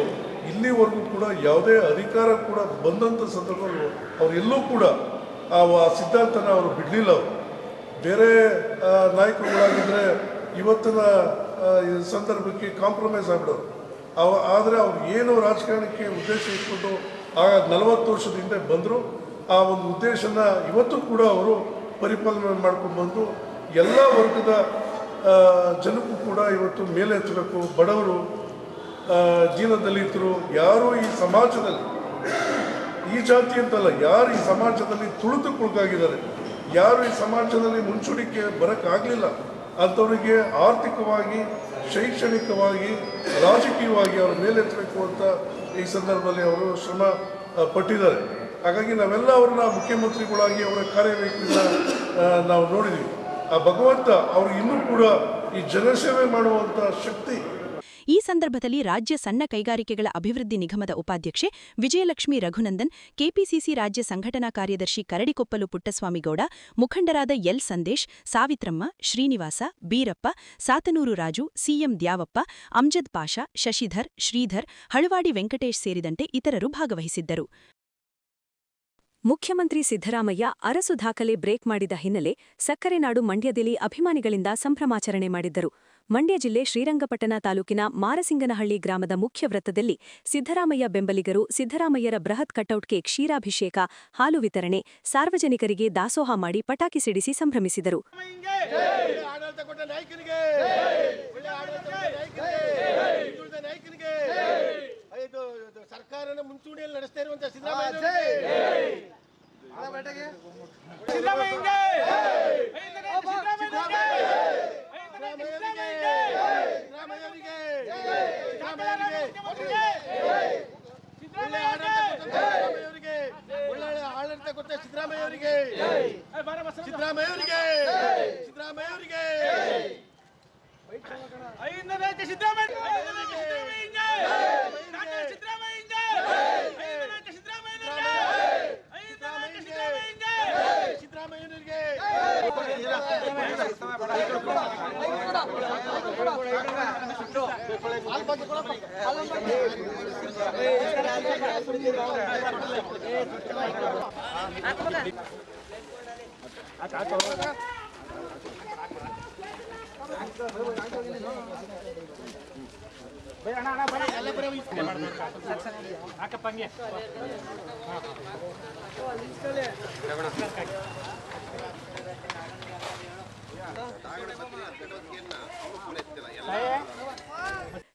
ಇಲ್ಲಿವರೆಗೂ ಕೂಡ ಯಾವುದೇ ಅಧಿಕಾರ ಕೂಡ ಬಂದಂಥ ಸಂದರ್ಭದಲ್ಲಿ ಅವರೆಲ್ಲೂ ಕೂಡ ಆ ಸಿದ್ಧಾಂತನ ಅವರು ಬಿಡಲಿಲ್ಲ. ಅವರು ಬೇರೆ ನಾಯಕರುಗಳಾಗಿದ್ದರೆ ಇವತ್ತಿನ ಸಂದರ್ಭಕ್ಕೆ ಕಾಂಪ್ರಮೈಸ್ ಆಗಿಬಿಡೋರು. ಆದರೆ ಅವ್ರು ಏನು ರಾಜಕಾರಣಕ್ಕೆ ಉದ್ದೇಶ ಇಟ್ಕೊಂಡು ಆಗ 40 ವರ್ಷದ ಹಿಂದೆ ಬಂದರು. ಆ ಒಂದು ಉದ್ದೇಶನ ಇವತ್ತು ಕೂಡ ಅವರು ಪರಿಪಾಲನೆ ಮಾಡ್ಕೊಂಡು ಬಂದು ಎಲ್ಲ ವರ್ಗದ ಜನಕ್ಕೂ ಕೂಡ ಇವತ್ತು ಮೇಲೆ ಎತ್ತಬೇಕು. ಬಡವರು, ದೀನದಲಿತರು, ಯಾರು ಈ ಸಮಾಜದಲ್ಲಿ, ಈ ಜಾತಿ ಅಂತಲ್ಲ, ಯಾರು ಈ ಸಮಾಜದಲ್ಲಿ ತುಳಿತಕ್ಕೊಳಗಾಗಿದ್ದಾರೆ, ಯಾರು ಈ ಸಮಾಜದಲ್ಲಿ ಮುಂಚೂಣಿಗೆ ಬರೋಕ್ಕಾಗಲಿಲ್ಲ ಅಂಥವರಿಗೆ ಆರ್ಥಿಕವಾಗಿ, ಶೈಕ್ಷಣಿಕವಾಗಿ, ರಾಜಕೀಯವಾಗಿ ಅವ್ರ ಮೇಲೆತ್ತಬೇಕು ಅಂತ ಈ ಸಂದರ್ಭದಲ್ಲಿ ಅವರು ಶ್ರಮ ಪಟ್ಟಿದ್ದಾರೆ. ಹಾಗಾಗಿ ನಾವೆಲ್ಲ ಅವ್ರನ್ನ ಮುಖ್ಯಮಂತ್ರಿಗಳಾಗಿ ಅವರ ಕಾರ್ಯವೈಖರಿನ ನಾವು ನೋಡಿದ್ದೀವಿ. ಆ ಭಗವಂತ ಅವ್ರಿಗೆ ಇನ್ನೂ ಕೂಡ ಈ ಜನಸೇವೆ ಮಾಡುವಂಥ ಶಕ್ತಿ. ಈ ಸಂದರ್ಭದಲ್ಲಿ ರಾಜ್ಯ ಸಣ್ಣ ಕೈಗಾರಿಕೆಗಳ ಅಭಿವೃದ್ಧಿ ನಿಗಮದ ಉಪಾಧ್ಯಕ್ಷೆ ವಿಜಯಲಕ್ಷ್ಮಿ ರಘುನಂದನ್, ಕೆಪಿಸಿಸಿ ರಾಜ್ಯ ಸಂಘಟನಾ ಕಾರ್ಯದರ್ಶಿ ಕರಡಿಕೊಪ್ಪಲು ಪುಟ್ಟಸ್ವಾಮಿಗೌಡ, ಮುಖಂಡರಾದ ಎಲ್ ಸಂದೇಶ್, ಸಾವಿತ್ರಮ್ಮ, ಶ್ರೀನಿವಾಸ, ಬೀರಪ್ಪ, ಸಾತನೂರು ರಾಜು, ಸಿಎಂ ದ್ಯಾವಪ್ಪ, ಅಮ್ಜದ್ ಪಾಷಾ, ಶಶಿಧರ್, ಶ್ರೀಧರ್, ಹಳವಾಡಿ ವೆಂಕಟೇಶ್ ಸೇರಿದಂತೆ ಇತರರು ಭಾಗವಹಿಸಿದ್ದರು. ಮುಖ್ಯಮಂತ್ರಿ ಸಿದ್ದರಾಮಯ್ಯ ಅರಸು ದಾಖಲೆ ಬ್ರೇಕ್ ಮಾಡಿದ ಹಿನ್ನೆಲೆ ಸಕ್ಕರೆ ನಾಡು ಮಂಡ್ಯದಲ್ಲಿ ಅಭಿಮಾನಿಗಳಿಂದ ಸಂಭ್ರಮಾಚರಣೆ ಮಾಡಿದ್ದರು. ಮಂಡ್ಯ ಜಿಲ್ಲೆ ಶ್ರೀರಂಗಪಟ್ಟಣ ತಾಲೂಕಿನ ಮಾರಸಿಂಗನಹಳ್ಳಿ ಗ್ರಾಮದ ಮುಖ್ಯ ವೃತ್ತದಲ್ಲಿ ಸಿದ್ದರಾಮಯ್ಯ ಬೆಂಬಲಿಗರು ಸಿದ್ದರಾಮಯ್ಯರ ಬೃಹತ್ ಕಟೌಟ್ಗೆ ಕ್ಷೀರಾಭಿಷೇಕ, ಹಾಲು ವಿತರಣೆ, ಸಾರ್ವಜನಿಕರಿಗೆ ದಾಸೋಹ ಮಾಡಿ ಪಟಾಕಿ ಸಿಡಿಸಿ ಸಂಭ್ರಮಿಸಿದರು. ಸರ್ಕಾರನ ಮುಂಚೂಣಿಯಲ್ಲಿ ನಡೆಸ್ತಾ ಇರುವಂತಹ ಸಿದ್ದರಾಮಯ್ಯ ಒಳ್ಳೆ ಆಡಳಿತ ಕೊಟ್ಟ ಸಿದ್ದರಾಮಯ್ಯ ಅವರಿಗೆ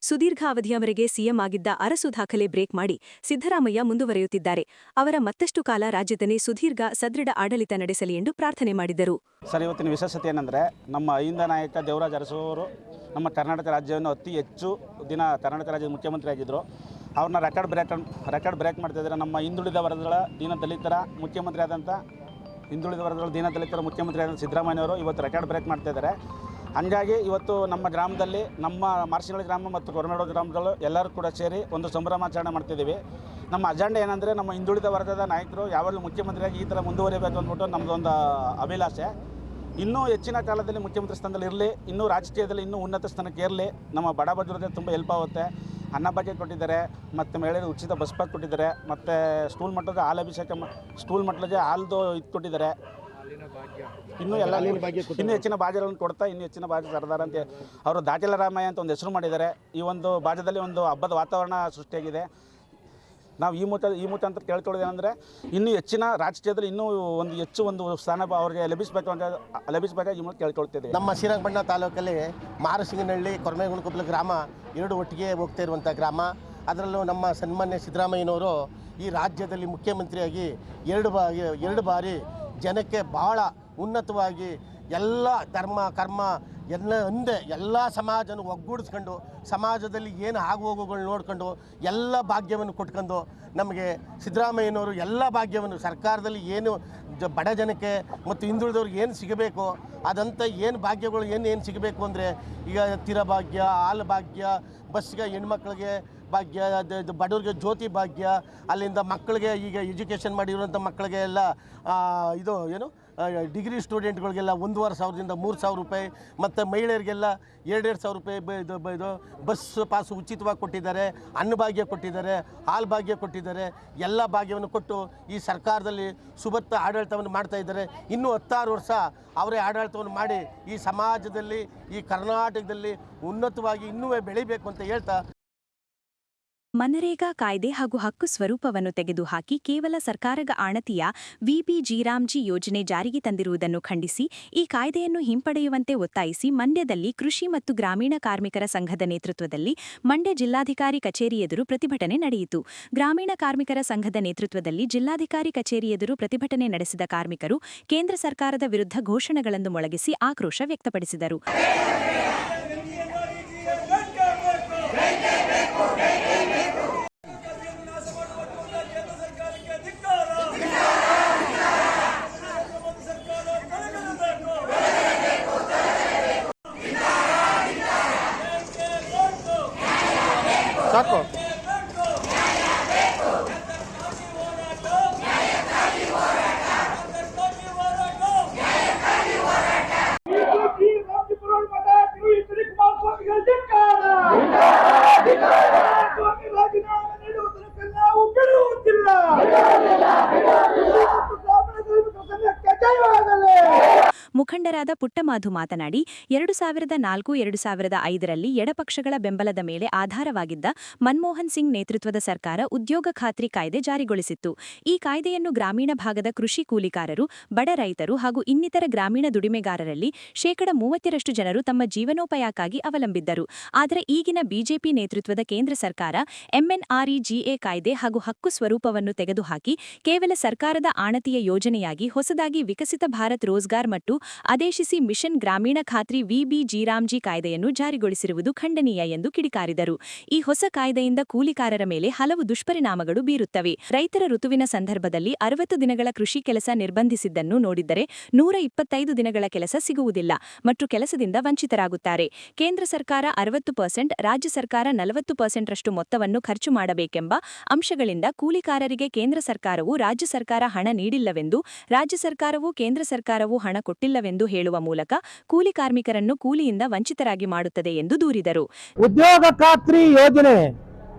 ಸುದೀರ್ಘ ಅವಧಿಯವರೆಗೆ ಸಿಎಂ ಆಗಿದ್ದ ಅರಸು ದಾಖಲೆ ಬ್ರೇಕ್ ಮಾಡಿ ಸಿದ್ದರಾಮಯ್ಯ ಮುಂದುವರೆಯುತ್ತಿದ್ದಾರೆ. ಅವರ ಮತ್ತಷ್ಟು ಕಾಲ ರಾಜ್ಯದಲ್ಲಿ ಸುದೀರ್ಘ ಸದೃಢ ಆಡಳಿತ ನಡೆಸಲಿ ಎಂದು ಪ್ರಾರ್ಥನೆ ಮಾಡಿದರು. ಸರ್, ಇವತ್ತಿನ ವಿಶೇಷತೆ ಏನಂದರೆ ನಮ್ಮ ಅಹಿಂದ ನಾಯಕ ದೇವರಾಜ್ ಅರಸು ಅವರು ನಮ್ಮ ಕರ್ನಾಟಕ ರಾಜ್ಯವನ್ನು ಅತಿ ಹೆಚ್ಚು ದಿನ ಕರ್ನಾಟಕ ರಾಜ್ಯದ ಮುಖ್ಯಮಂತ್ರಿ ಆಗಿದ್ದರು. ಅವ್ರನ್ನ ರೆಕಾರ್ಡ್ ಬ್ರೇಕ್ ಮಾಡ್ತಿದ್ದಾರೆ. ನಮ್ಮ ಹಿಂದುಳಿದ ವರ್ಗಗಳ ದೀನದಲಿತರ ಮುಖ್ಯಮಂತ್ರಿ ಆದಂಥ ಮುಖ್ಯಮಂತ್ರಿ ಆದಂಥ ಸಿದ್ದರಾಮಯ್ಯವರು ಇವತ್ತು ರೆಕಾರ್ಡ್ ಬ್ರೇಕ್ ಮಾಡ್ತಾಯಿದ್ದಾರೆ. ಹಂಗಾಗಿ ಇವತ್ತು ನಮ್ಮ ಗ್ರಾಮದಲ್ಲಿ, ನಮ್ಮ ಮಾರ್ಸಿನಹಳ್ಳಿ ಗ್ರಾಮ ಮತ್ತು ಕೊರಮೇಡು ಗ್ರಾಮಗಳು ಎಲ್ಲರೂ ಕೂಡ ಸೇರಿ ಒಂದು ಸಂಭ್ರಮಾಚರಣೆ ಮಾಡ್ತಿದ್ದೀವಿ. ನಮ್ಮ ಅಜೆಂಡಾ ಏನಂದರೆ ನಮ್ಮ ಹಿಂದುಳಿದ ವರ್ಗದ ನಾಯಕರು ಯಾವಾಗಲೂ ಮುಖ್ಯಮಂತ್ರಿಯಾಗಿ ಈ ಥರ ಮುಂದುವರಿಬೇಕು ಅಂದ್ಬಿಟ್ಟು ನಮ್ಮದೊಂದು ಅಭಿಲಾಷೆ. ಇನ್ನೂ ಹೆಚ್ಚಿನ ಕಾಲದಲ್ಲಿ ಮುಖ್ಯಮಂತ್ರಿ ಸ್ಥಾನದಲ್ಲಿ ಇರಲಿ, ಇನ್ನೂ ರಾಜಕೀಯದಲ್ಲಿ ಇನ್ನೂ ಉನ್ನತ ಸ್ಥಾನಕ್ಕೆ ಇರಲಿ. ನಮ್ಮ ಬಡ ಬಡವರಿಗೆ ತುಂಬ ಹೆಲ್ಪ್ ಆಗುತ್ತೆ. ಅನ್ನ ಬಗ್ಗೆ ಕೊಟ್ಟಿದ್ದಾರೆ, ಮತ್ತು ಮಹಿಳೆಯರಿಗೆ ಉಚಿತ ಬಸ್ ಪಾಸ್ ಕೊಟ್ಟಿದ್ದಾರೆ, ಮತ್ತು ಸ್ಕೂಲ್ ಮಟ್ಟದ ಸ್ಕೂಲ್ ಮಟ್ಟಕ್ಕೆ ಹಾಲ್ದು ಇದು ಕೊಟ್ಟಿದ್ದಾರೆ. ಇನ್ನೂ ಹೆಚ್ಚಿನ ಭಾಗ್ಯಗಳನ್ನು ಕೊಡ್ತಾ ಇನ್ನೂ ಹೆಚ್ಚಿನ ಭಾಗ್ಯ ಸರ್ದಾರ ಅಂತ ಅವರು ದಾಖಲೆ ರಾಮಯ್ಯ ಅಂತ ಒಂದು ಹೆಸರು ಮಾಡಿದ್ದಾರೆ. ಈ ಒಂದು ಭಾಗದಲ್ಲಿ ಒಂದು ಹಬ್ಬದ ವಾತಾವರಣ ಸೃಷ್ಟಿಯಾಗಿದೆ. ನಾವು ಈ ಮುಖಾಂತರ ಕೇಳ್ಕೊಳ್ಳೋದೇನೆಂದರೆ ಇನ್ನೂ ಹೆಚ್ಚಿನ ರಾಜಕೀಯದಲ್ಲಿ ಇನ್ನೂ ಒಂದು ಸ್ಥಾನ ಅವರಿಗೆ ಲಭಿಸಬೇಕಾಗಿ ಈ ಮೂಲಕ ಕೇಳ್ಕೊಳ್ತಿದ್ದೀವಿ. ನಮ್ಮ ಶ್ರೀರಂಗಪಟ್ಟಣ ತಾಲೂಕಲ್ಲಿ ಮಾರಸಿಂಗನಹಳ್ಳಿ, ಕೊರಮೇಗುಣಕೊಪ್ಪಲು ಗ್ರಾಮ ಎರಡು ಒಟ್ಟಿಗೆ ಹೋಗ್ತಾ ಇರುವಂಥ ಗ್ರಾಮ. ಅದರಲ್ಲೂ ನಮ್ಮ ಸನ್ಮಾನ್ಯ ಸಿದ್ದರಾಮಯ್ಯನವರು ಈ ರಾಜ್ಯದಲ್ಲಿ ಮುಖ್ಯಮಂತ್ರಿಯಾಗಿ ಎರಡು ಬಾರಿ ಜನಕ್ಕೆ ಭಾಳ ಉನ್ನತವಾಗಿ ಎಲ್ಲ ಧರ್ಮ ಕರ್ಮ ಎಲ್ಲ ಸಮಾಜನ ಒಗ್ಗೂಡಿಸ್ಕೊಂಡು ಸಮಾಜದಲ್ಲಿ ಏನು ಆಗುಹೋಗುಗಳು ನೋಡ್ಕೊಂಡು ಎಲ್ಲ ಭಾಗ್ಯವನ್ನು ಕೊಟ್ಕೊಂಡು ನಮಗೆ ಸಿದ್ದರಾಮಯ್ಯನವರು ಎಲ್ಲ ಭಾಗ್ಯವನ್ನು ಸರ್ಕಾರದಲ್ಲಿ ಏನು ಬಡ ಜನಕ್ಕೆ ಮತ್ತು ಹಿಂದುಳಿದವ್ರಿಗೆ ಏನು ಸಿಗಬೇಕು ಅದಂಥ ಏನು ಭಾಗ್ಯಗಳು ಏನು ಸಿಗಬೇಕು ಅಂದರೆ ಈಗ ತಿರ ಭಾಗ್ಯ, ಹಾಲು ಭಾಗ್ಯ, ಬಸ್ಗೆ ಹೆಣ್ಮಕ್ಳಿಗೆ ಭಾಗ್ಯ, ಬಡವರಿಗೆ ಜ್ಯೋತಿ ಭಾಗ್ಯ, ಅಲ್ಲಿಂದ ಮಕ್ಕಳಿಗೆ ಈಗ ಎಜುಕೇಷನ್ ಮಾಡಿರುವಂಥ ಮಕ್ಕಳಿಗೆ ಎಲ್ಲ ಡಿಗ್ರಿ ಸ್ಟೂಡೆಂಟ್ಗಳಿಗೆಲ್ಲ 1,500ದಿಂದ 3,000 ರೂಪಾಯಿ, ಮತ್ತು ಮಹಿಳೆಯರಿಗೆಲ್ಲ 2,500 ರೂಪಾಯಿ ಬಸ್ ಪಾಸು ಉಚಿತವಾಗಿ ಕೊಟ್ಟಿದ್ದಾರೆ. ಅನ್ನಭಾಗ್ಯ ಕೊಟ್ಟಿದ್ದಾರೆ, ಹಾಲು ಭಾಗ್ಯ ಕೊಟ್ಟಿದ್ದಾರೆ. ಎಲ್ಲ ಭಾಗ್ಯವನ್ನು ಕೊಟ್ಟು ಈ ಸರ್ಕಾರದಲ್ಲಿ ಸುಭದ್ರ ಆಡಳಿತವನ್ನು ಮಾಡ್ತಾ ಇದ್ದಾರೆ. ಇನ್ನೂ 16 ವರ್ಷ ಅವರೇ ಆಡಳಿತವನ್ನು ಮಾಡಿ ಈ ಸಮಾಜದಲ್ಲಿ, ಈ ಕರ್ನಾಟಕದಲ್ಲಿ ಉನ್ನತವಾಗಿ ಇನ್ನೂ ಬೆಳಿಬೇಕು ಅಂತ ಹೇಳ್ತಾ, ಮನರೇಗಾ ಕಾಯ್ದೆ ಹಾಗೂ ಹಕ್ಕು ಸ್ವರೂಪವನ್ನು ತೆಗೆದುಹಾಕಿ ಕೇವಲ ಸರ್ಕಾರದ ಆಣತಿಯ ವಿಬಿಜಿರಾಮ್ಜಿ ಯೋಜನೆ ಜಾರಿಗೆ ತಂದಿರುವುದನ್ನು ಖಂಡಿಸಿ ಈ ಕಾಯ್ದೆಯನ್ನು ಹಿಂಪಡೆಯುವಂತೆ ಒತ್ತಾಯಿಸಿ ಮಂಡ್ಯದಲ್ಲಿ ಕೃಷಿ ಮತ್ತು ಗ್ರಾಮೀಣ ಕಾರ್ಮಿಕರ ಸಂಘದ ನೇತೃತ್ವದಲ್ಲಿ ಮಂಡ್ಯ ಜಿಲ್ಲಾಧಿಕಾರಿ ಕಚೇರಿ ಎದುರು ಪ್ರತಿಭಟನೆ ನಡೆಯಿತು. ಗ್ರಾಮೀಣ ಕಾರ್ಮಿಕರ ಸಂಘದ ನೇತೃತ್ವದಲ್ಲಿ ಜಿಲ್ಲಾಧಿಕಾರಿ ಕಚೇರಿ ಎದುರು ಪ್ರತಿಭಟನೆ ನಡೆಸಿದ ಕಾರ್ಮಿಕರು ಕೇಂದ್ರ ಸರ್ಕಾರದ ವಿರುದ್ಧ ಘೋಷಣೆಗಳನ್ನು ಮೊಳಗಿಸಿ ಆಕ್ರೋಶ ವ್ಯಕ್ತಪಡಿಸಿದರು. ಸಾಕು. ಮುಖಂಡರಾದ ಪುಟ್ಟಮಾಧು ಮಾತನಾಡಿ 2004-2005ರಲ್ಲಿ ಎಡಪಕ್ಷಗಳ ಬೆಂಬಲದ ಮೇಲೆ ಆಧಾರವಾಗಿದ್ದ ಮನಮೋಹನ್ ಸಿಂಗ್ ನೇತೃತ್ವದ ಸರ್ಕಾರ ಉದ್ಯೋಗ ಖಾತ್ರಿ ಕಾಯ್ದೆ ಜಾರಿಗೊಳಿಸಿತ್ತು. ಈ ಕಾಯ್ದೆಯನ್ನು ಗ್ರಾಮೀಣ ಭಾಗದ ಕೃಷಿ ಕೂಲಿಕಾರರು, ಬಡ ರೈತರು ಹಾಗೂ ಇನ್ನಿತರ ಗ್ರಾಮೀಣ ದುಡಿಮೆಗಾರರಲ್ಲಿ 30% ಜನರು ತಮ್ಮ ಜೀವನೋಪಾಯಕ್ಕಾಗಿ ಅವಲಂಬಿದ್ದರು. ಆದರೆ ಈಗಿನ ಬಿಜೆಪಿ ನೇತೃತ್ವದ ಕೇಂದ್ರ ಸರ್ಕಾರ MNREGA ಕಾಯ್ದೆ ಹಾಗೂ ಹಕ್ಕು ಸ್ವರೂಪವನ್ನು ತೆಗೆದುಹಾಕಿ ಕೇವಲ ಸರ್ಕಾರದ ಆಣತಿಯ ಯೋಜನೆಯಾಗಿ ಹೊಸದಾಗಿ ವಿಕಸಿತ ಭಾರತ್ ರೋಜ್ಗಾರ್ ಮತ್ತು ಆದೇಶಿಸಿ ಮಿಷನ್ ಗ್ರಾಮೀಣ ಖಾತ್ರಿ VBG-ರಾಮ್ಜಿ ಕಾಯ್ದೆಯನ್ನು ಜಾರಿಗೊಳಿಸಿರುವುದು ಖಂಡನೀಯ ಎಂದು ಕಿಡಿಕಾರಿದರು. ಈ ಹೊಸ ಕಾಯ್ದೆಯಿಂದ ಕೂಲಿಕಾರರ ಮೇಲೆ ಹಲವು ದುಷ್ಪರಿಣಾಮಗಳು ಬೀರುತ್ತವೆ. ರೈತರ ಋತುವಿನ ಸಂದರ್ಭದಲ್ಲಿ 60 ದಿನಗಳ ಕೃಷಿ ಕೆಲಸ ನಿರ್ಬಂಧಿಸಿದ್ದನ್ನು ನೋಡಿದರೆ 125 ದಿನಗಳ ಕೆಲಸ ಸಿಗುವುದಿಲ್ಲ ಮತ್ತು ಕೆಲಸದಿಂದ ವಂಚಿತರಾಗುತ್ತಾರೆ. ಕೇಂದ್ರ ಸರ್ಕಾರ 60%, ರಾಜ್ಯ ಸರ್ಕಾರ 40% ರಷ್ಟು ಮೊತ್ತವನ್ನು ಖರ್ಚು ಮಾಡಬೇಕೆಂಬ ಅಂಶಗಳಿಂದ ಕೂಲಿಕಾರರಿಗೆ ಕೇಂದ್ರ ಸರ್ಕಾರವು ರಾಜ್ಯ ಸರ್ಕಾರ ಹಣ ನೀಡಿಲ್ಲವೆಂದು, ರಾಜ್ಯ ಸರ್ಕಾರವು ಕೇಂದ್ರ ಸರ್ಕಾರವು ಹಣ ಕೊಟ್ಟಿಲ್ಲವೆಂದು ಹೇಳುವ ಮೂಲಕ ಕೂಲಿ ಕಾರ್ಮಿಕರನ್ನು ಕೂಲಿಯಿಂದ ವಂಚಿತರಾಗಿ ಮಾಡುತ್ತದೆ ಎಂದು ದೂರಿದರು. ಉದ್ಯೋಗ ಖಾತ್ರಿ ಯೋಜನೆ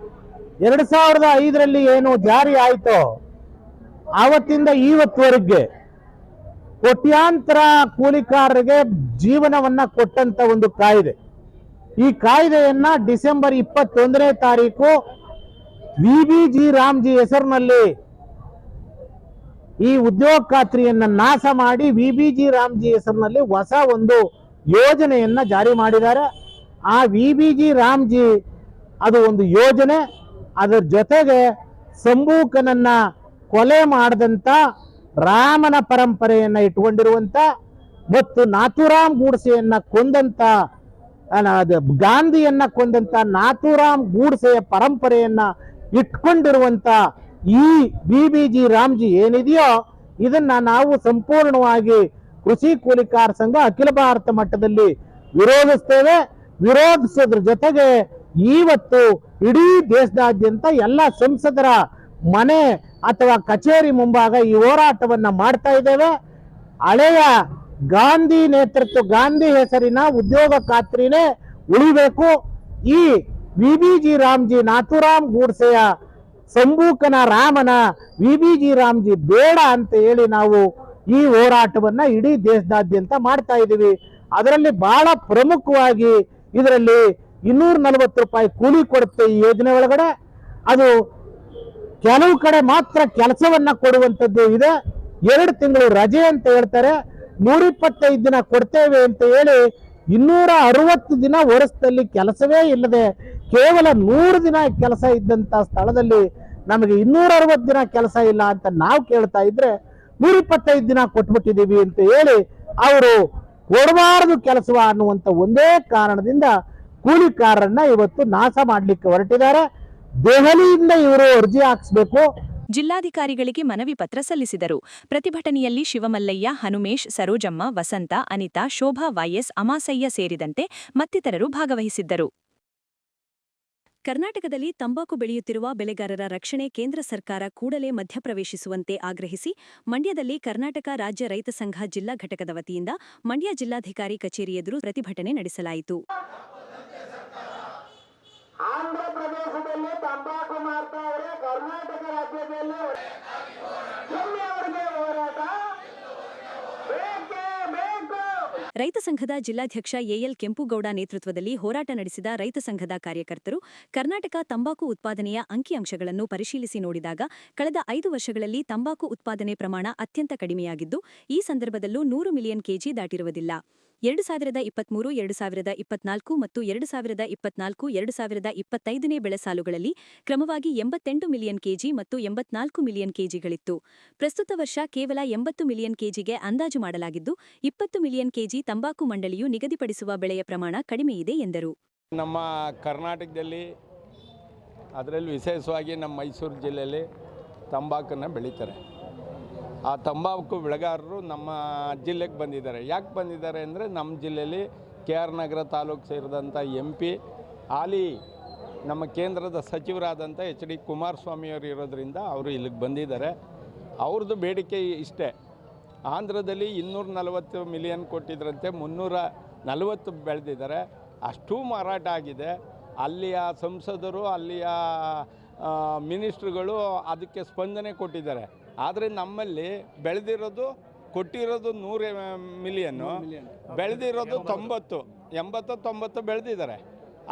2005ರಲ್ಲಿ ಏನು ಜಾರಿ ಆಯಿತೋ ಆವತ್ತಿಂದ ಇವತ್ತುವರೆಗೆ ಕೋಟ್ಯಾಂತರ ಕೂಲಿಕಾರರಿಗೆ ಜೀವನವನ್ನ ಕೊಟ್ಟಂತ ಒಂದು ಕಾಯ್ದೆ. ಈ ಕಾಯ್ದೆಯನ್ನ ಡಿಸೆಂಬರ್ 21ನೇ ತಾರೀಕು VBG-ರಾಮ್ಜಿ ಹೆಸರಿನಲ್ಲಿ ಈ ಉದ್ಯೋಗ ಖಾತ್ರಿಯನ್ನ ನಾಶ ಮಾಡಿ VBG-ರಾಮ್ಜಿ ಹೆಸರಿನಲ್ಲಿ ಹೊಸ ಒಂದು ಯೋಜನೆಯನ್ನ ಜಾರಿ ಮಾಡಿದ್ದಾರೆ. ಆ VBG-ರಾಮ್ಜಿ ಅದು ಒಂದು ಯೋಜನೆ. ಅದರ ಜೊತೆಗೆ ಸಂಬೂಕನನ್ನ ಕೊಲೆ ಮಾಡಿದಂತ ರಾಮನ ಪರಂಪರೆಯನ್ನ ಇಟ್ಕೊಂಡಿರುವಂತ ಮತ್ತು ನಾಥೂರಾಮ್ ಗೂಡ್ಸೆಯನ್ನ ಕೊಂದಂತ ಗಾಂಧಿಯನ್ನ ಕೊಂದಂತ ನಾಥೂರಾಮ್ ಗೂಡ್ಸೆಯ ಪರಂಪರೆಯನ್ನ ಇಟ್ಕೊಂಡಿರುವಂತ ಈ VBG-ರಾಮ್ಜಿ ಏನಿದೆಯೋ ಇದನ್ನ ನಾವು ಸಂಪೂರ್ಣವಾಗಿ ಕೃಷಿ ಕೂಲಿಕಾರ ಸಂಘ ಅಖಿಲ ಭಾರತ ಮಟ್ಟದಲ್ಲಿ ವಿರೋಧಿಸ್ತೇವೆ. ವಿರೋಧಿಸೋದ್ರ ಜೊತೆಗೆ ಇವತ್ತು ಇಡೀ ದೇಶದಾದ್ಯಂತ ಎಲ್ಲ ಸಂಸದರ ಮನೆ ಅಥವಾ ಕಚೇರಿ ಮುಂಭಾಗ ಈ ಹೋರಾಟವನ್ನ ಮಾಡ್ತಾ ಇದ್ದೇವೆ. ಹಳೆಯ ಗಾಂಧಿ ಗಾಂಧಿ ಹೆಸರಿನ ಉದ್ಯೋಗ ಖಾತ್ರಿನೇ ಉಳಿಬೇಕು. ಈ VBG-ರಾಮ್ಜಿ ನಾಥೂರಾಮ್ ಗೂಡ್ಸೆಯ ಸಂಬೂಕನ ರಾಮನ VBG-ರಾಮ್ಜಿ ಬೇಡ ಅಂತ ಹೇಳಿ ನಾವು ಈ ಹೋರಾಟವನ್ನ ಇಡೀ ದೇಶದಾದ್ಯಂತ ಮಾಡ್ತಾ ಇದ್ದೀವಿ. ಅದರಲ್ಲಿ ಬಹಳ ಪ್ರಮುಖವಾಗಿ ಇದರಲ್ಲಿ 240 ರೂಪಾಯಿ ಕೂಲಿ ಕೊಡುತ್ತೆ ಈ ಯೋಜನೆ ಒಳಗಡೆ. ಅದು ಕೆಲವು ಕಡೆ ಮಾತ್ರ ಕೆಲಸವನ್ನ ಕೊಡುವಂಥದ್ದು ಇದೆ. 2 ತಿಂಗಳು ರಜೆ ಅಂತ ಹೇಳ್ತಾರೆ. 125 ದಿನ ಕೊಡ್ತೇವೆ ಅಂತ ಹೇಳಿ 260 ದಿನ ವರ್ಷದಲ್ಲಿ ಕೆಲಸವೇ ಇಲ್ಲದೆ ಕೇವಲ 100 ದಿನ ಕೆಲಸ ಇದ್ದಂತ ಸ್ಥಳದಲ್ಲಿ ನಮಗೆ 260 ದಿನ ಕೆಲಸ ಇಲ್ಲ ಅಂತ ನಾವು ಕೇಳ್ತಾ ಇದ್ರೆ 125 ದಿನ ಕೊಟ್ಬಿಟ್ಟಿದೀವಿ ಅಂತ ಹೇಳಿ ಅವರು ಕೊಡಬಾರದು ಕೆಲಸ ಅನ್ನುವಂತ ಒಂದೇ ಕಾರಣದಿಂದ ಕೂಲಿಕಾರರನ್ನ ಇವತ್ತು ನಾಶ ಮಾಡ್ಲಿಕ್ಕೆ ಹೊರಟಿದ್ದಾರೆ. ದೆಹಲಿಯಿಂದ ಇವರು ಅರ್ಜಿ ಹಾಕಿಸ್ಬೇಕು. ಜಿಲ್ಲಾಧಿಕಾರಿಗಳಿಗೆ ಮನವಿ ಪತ್ರ ಸಲ್ಲಿಸಿದರು. ಪ್ರತಿಭಟನೆಯಲ್ಲಿ ಶಿವಮಲ್ಲಯ್ಯ, ಹನುಮೇಶ್, ಸರೋಜಮ್ಮ, ವಸಂತ, ಅನಿತಾ, ಶೋಭಾ YS, ಅಮಾಸಯ್ಯ ಸೇರಿದಂತೆ ಮತ್ತಿತರರು ಭಾಗವಹಿಸಿದ್ದರು. ಕರ್ನಾಟಕದಲ್ಲಿ ತಂಬಾಕು ಬೆಳೆಯುತ್ತಿರುವ ಬೆಳೆಗಾರರ ರಕ್ಷಣೆ ಕೇಂದ್ರ ಸರ್ಕಾರ ಕೂಡಲೇ ಮಧ್ಯಪ್ರವೇಶಿಸುವಂತೆ ಆಗ್ರಹಿಸಿ ಮಂಡ್ಯದಲ್ಲಿ ಕರ್ನಾಟಕ ರಾಜ್ಯ ರೈತ ಸಂಘ ಜಿಲ್ಲಾ ಘಟಕದ ವತಿಯಿಂದ ಮಂಡ್ಯ ಜಿಲ್ಲಾಧಿಕಾರಿ ಕಚೇರಿ ಎದುರು ಪ್ರತಿಭಟನೆ ನಡೆಸಲಾಯಿತು. ಆಂಧ್ರಪ್ರದೇಶದಲ್ಲಿ ತಂಬಾಕು ಮಾರ್ತಾ ಇದ್ರೆ ಕರ್ನಾಟಕ ರಾಜ್ಯದಲ್ಲಿ ಹೋರಾಟ ಬೇಕೇ ಬೇಕು. ರೈತ ಸಂಘದ ಜಿಲ್ಲಾಧ್ಯಕ್ಷ AL ಕೆಂಪುಗೌಡ ನೇತೃತ್ವದಲ್ಲಿ ಹೋರಾಟ ನಡೆಸಿದ ರೈತ ಸಂಘದ ಕಾರ್ಯಕರ್ತರು ಕರ್ನಾಟಕ ತಂಬಾಕು ಉತ್ಪಾದನೆಯ ಅಂಕಿಅಂಶಗಳನ್ನು ಪರಿಶೀಲಿಸಿ ನೋಡಿದಾಗ ಕಳೆದ 5 ವರ್ಷಗಳಲ್ಲಿ ತಂಬಾಕು ಉತ್ಪಾದನೆ ಪ್ರಮಾಣ ಅತ್ಯಂತ ಕಡಿಮೆಯಾಗಿದ್ದು ಈ ಸಂದರ್ಭದಲ್ಲೂ 100 ಮಿಲಿಯನ್ ಕೆಜಿ ದಾಟಿರುವುದಿಲ್ಲ. 2023, 2024 ಮತ್ತು 2024-2025ನೇ ಬೆಳೆ ಸಾಲುಗಳಲ್ಲಿ ಕ್ರಮವಾಗಿ 88 ಮಿಲಿಯನ್ ಕೆಜಿ ಮತ್ತು 84 ಮಿಲಿಯನ್ ಕೆಜಿಗಳಿತ್ತು. ಪ್ರಸ್ತುತ ವರ್ಷ ಕೇವಲ 80 ಮಿಲಿಯನ್ ಕೆಜಿಗೆ ಅಂದಾಜು ಮಾಡಲಾಗಿದ್ದು 20 ಮಿಲಿಯನ್ ಕೆಜಿ ತಂಬಾಕು ಮಂಡಳಿಯು ನಿಗದಿಪಡಿಸುವ ಬೆಳೆಯ ಪ್ರಮಾಣ ಕಡಿಮೆಯಿದೆ ಎಂದರು. ನಮ್ಮ ಕರ್ನಾಟಕದಲ್ಲಿ ಅದರಲ್ಲಿ ವಿಶೇಷವಾಗಿ ನಮ್ಮ ಮೈಸೂರು ಜಿಲ್ಲೆಯಲ್ಲಿ ತಂಬಾಕನ್ನು ಬೆಳೀತಾರೆ. ಆ ತಂಬಾಕು ಬೆಳೆಗಾರರು ನಮ್ಮ ಜಿಲ್ಲೆಗೆ ಬಂದಿದ್ದಾರೆ. ಯಾಕೆ ಬಂದಿದ್ದಾರೆ ಅಂದರೆ ನಮ್ಮ ಜಿಲ್ಲೆಯಲ್ಲಿ KR ನಗರ ತಾಲೂಕು ಸೇರಿದಂಥ MP ಹಾಲಿ ನಮ್ಮ ಕೇಂದ್ರದ ಸಚಿವರಾದಂಥ HD ಕುಮಾರಸ್ವಾಮಿಯವರು ಇರೋದ್ರಿಂದ ಅವರು ಇಲ್ಲಿಗೆ ಬಂದಿದ್ದಾರೆ. ಅವ್ರದ್ದು ಬೇಡಿಕೆ ಇಷ್ಟೇ, ಆಂಧ್ರದಲ್ಲಿ 240 ಮಿಲಿಯನ್ ಕೊಟ್ಟಿದ್ರಂತೆ, 340 ಬೆಳೆದಿದ್ದಾರೆ, ಅಷ್ಟೂ ಮಾರಾಟ ಆಗಿದೆ. ಅಲ್ಲಿಯ ಸಂಸದರು, ಅಲ್ಲಿಯ ಮಿನಿಸ್ಟ್ರುಗಳು ಅದಕ್ಕೆ ಸ್ಪಂದನೆ ಕೊಟ್ಟಿದ್ದಾರೆ. ಆದರೆ ನಮ್ಮಲ್ಲಿ ಬೆಳೆದಿರೋದು, ಕೊಟ್ಟಿರೋದು 100 ಮಿಲಿಯನ್ನು, ಬೆಳೆದಿರೋದು 90, 80, 90 ಬೆಳೆದಿದ್ದಾರೆ.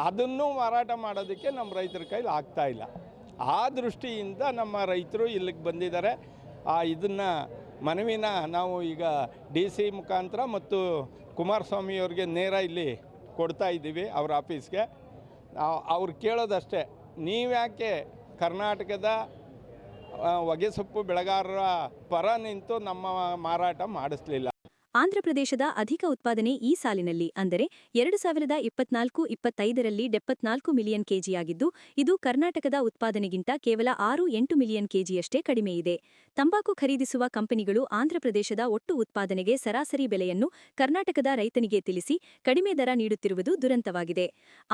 ಅದನ್ನು ಮಾರಾಟ ಮಾಡೋದಕ್ಕೆ ನಮ್ಮ ರೈತರ ಕೈಲಿ ಆಗ್ತಾಯಿಲ್ಲ. ಆ ದೃಷ್ಟಿಯಿಂದ ನಮ್ಮ ರೈತರು ಇಲ್ಲಿಗೆ ಬಂದಿದ್ದಾರೆ. ಇದನ್ನು ಮನವಿನ ನಾವು ಈಗ DC ಮುಖಾಂತರ ಮತ್ತು ಕುಮಾರಸ್ವಾಮಿಯವ್ರಿಗೆ ನೇರ ಇಲ್ಲಿ ಕೊಡ್ತಾ ಇದ್ದೀವಿ ಅವ್ರ ಆಫೀಸ್ಗೆ. ಅವ್ರು ಕೇಳೋದಷ್ಟೇ, ನೀವ್ಯಾಕೆ ಕರ್ನಾಟಕದ ಹೊಗೆಸೊಪ್ಪು ಬೆಳೆಗಾರರ ಪರ ನಿಂತು ನಮ್ಮ ಮಾರಾಟ ಮಾಡಿಸ್ಲಿಲ್ಲ? ಆಂಧ್ರಪ್ರದೇಶದ ಅಧಿಕ ಉತ್ಪಾದನೆ ಈ ಸಾಲಿನಲ್ಲಿ ಅಂದರೆ 2024-25ರಲ್ಲಿ 74 ಮಿಲಿಯನ್ ಕೆಜಿಯಾಗಿದ್ದು, ಇದು ಕರ್ನಾಟಕದ ಉತ್ಪಾದನೆಗಿಂತ ಕೇವಲ 6-8 ಮಿಲಿಯನ್ ಕೆಜಿಯಷ್ಟೇ ಕಡಿಮೆಯಿದೆ. ತಂಬಾಕು ಖರೀದಿಸುವ ಕಂಪನಿಗಳು ಆಂಧ್ರಪ್ರದೇಶದ ಒಟ್ಟು ಉತ್ಪಾದನೆಗೆ ಸರಾಸರಿ ಬೆಲೆಯನ್ನು ಕರ್ನಾಟಕದ ರೈತನಿಗೆ ತಿಳಿಸಿ ಕಡಿಮೆ ದರ ನೀಡುತ್ತಿರುವುದು ದುರಂತವಾಗಿದೆ.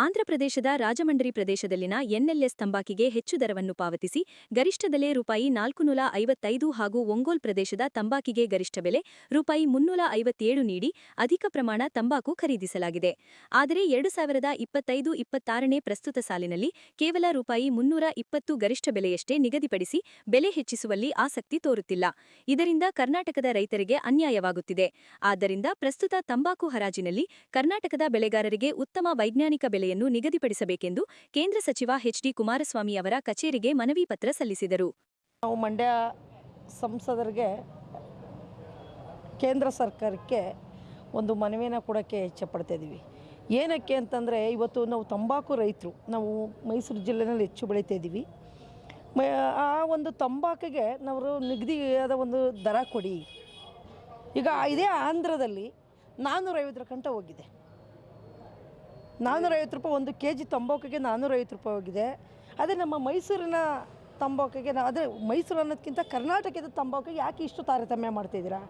ಆಂಧ್ರಪ್ರದೇಶದ ರಾಜಮಂಡ್ರಿ ಪ್ರದೇಶದಲ್ಲಿನ NLS ತಂಬಾಕಿಗೆ ಹೆಚ್ಚು ದರವನ್ನು ಪಾವತಿಸಿ ಗರಿಷ್ಠ ಬೆಲೆ ₹455 ಹಾಗೂ ಒಂಗೋಲ್ ಪ್ರದೇಶದ ತಂಬಾಕಿಗೆ ಗರಿಷ್ಠ ಬೆಲೆ ₹357 ನೀಡಿ ಅಧಿಕ ಪ್ರಮಾಣ ತಂಬಾಕು ಖರೀದಿಸಲಾಗಿದೆ. ಆದರೆ 2025-26ನೇ ಪ್ರಸ್ತುತ ಸಾಲಿನಲ್ಲಿ ಕೇವಲ ₹320 ಗರಿಷ್ಠ ಬೆಲೆಯಷ್ಟೇ ನಿಗದಿಪಡಿಸಿ ಬೆಲೆ ಹೆಚ್ಚಿಸುವಲ್ಲಿ ಆಸಕ್ತಿ ತೋರುತ್ತಿಲ್ಲ. ಇದರಿಂದ ಕರ್ನಾಟಕದ ರೈತರಿಗೆ ಅನ್ಯಾಯವಾಗುತ್ತಿದೆ. ಆದ್ದರಿಂದ ಪ್ರಸ್ತುತ ತಂಬಾಕು ಹರಾಜಿನಲ್ಲಿ ಕರ್ನಾಟಕದ ಬೆಳೆಗಾರರಿಗೆ ಉತ್ತಮ ವೈಜ್ಞಾನಿಕ ಬೆಲೆಯನ್ನು ನಿಗದಿಪಡಿಸಬೇಕೆಂದು ಕೇಂದ್ರ ಸಚಿವ HD ಕುಮಾರಸ್ವಾಮಿ ಅವರ ಕಚೇರಿಗೆ ಮನವಿ ಪತ್ರ ಸಲ್ಲಿಸಿದರು. ನಾವು ಮಂಡ್ಯ ಸಂಸದರಿಗೆ ಕೇಂದ್ರ ಸರ್ಕಾರಕ್ಕೆ ಒಂದು ಮನವಿಯನ್ನು ಕೊಡೋಕ್ಕೆ ಇಚ್ಛೆಪಡ್ತಾ ಇದ್ದೀವಿ. ಏನಕ್ಕೆ ಅಂತಂದರೆ, ಇವತ್ತು ನಾವು ತಂಬಾಕು ರೈತರು, ನಾವು ಮೈಸೂರು ಜಿಲ್ಲೆಯಲ್ಲಿ ಹೆಚ್ಚು ಬೆಳೀತಾ ಇದ್ದೀವಿ. ಆ ಒಂದು ತಂಬಾಕಿಗೆ ನಾವು ನಿಗದಿಯಾದ ಒಂದು ದರ ಕೊಡಿ. ಈಗ ಇದೇ ಆಂಧ್ರದಲ್ಲಿ 450 ಗಂಟೆ ಹೋಗಿದೆ. 450 ರೂಪಾಯಿ ಒಂದು ಕೆಜಿ ತಂಬಾಕಿಗೆ 450 ರೂಪಾಯಿ ಹೋಗಿದೆ. ಅದೇ ನಮ್ಮ ಮೈಸೂರಿನ ತಂಬಾಕಿಗೆ, ಅದೇ ಮೈಸೂರು ಅನ್ನೋದಕ್ಕಿಂತ ಕರ್ನಾಟಕದ ತಂಬಾಕಿಗೆ ಯಾಕೆ ಇಷ್ಟು ತಾರತಮ್ಯ ಮಾಡ್ತಾಯಿದ್ದೀರಾ?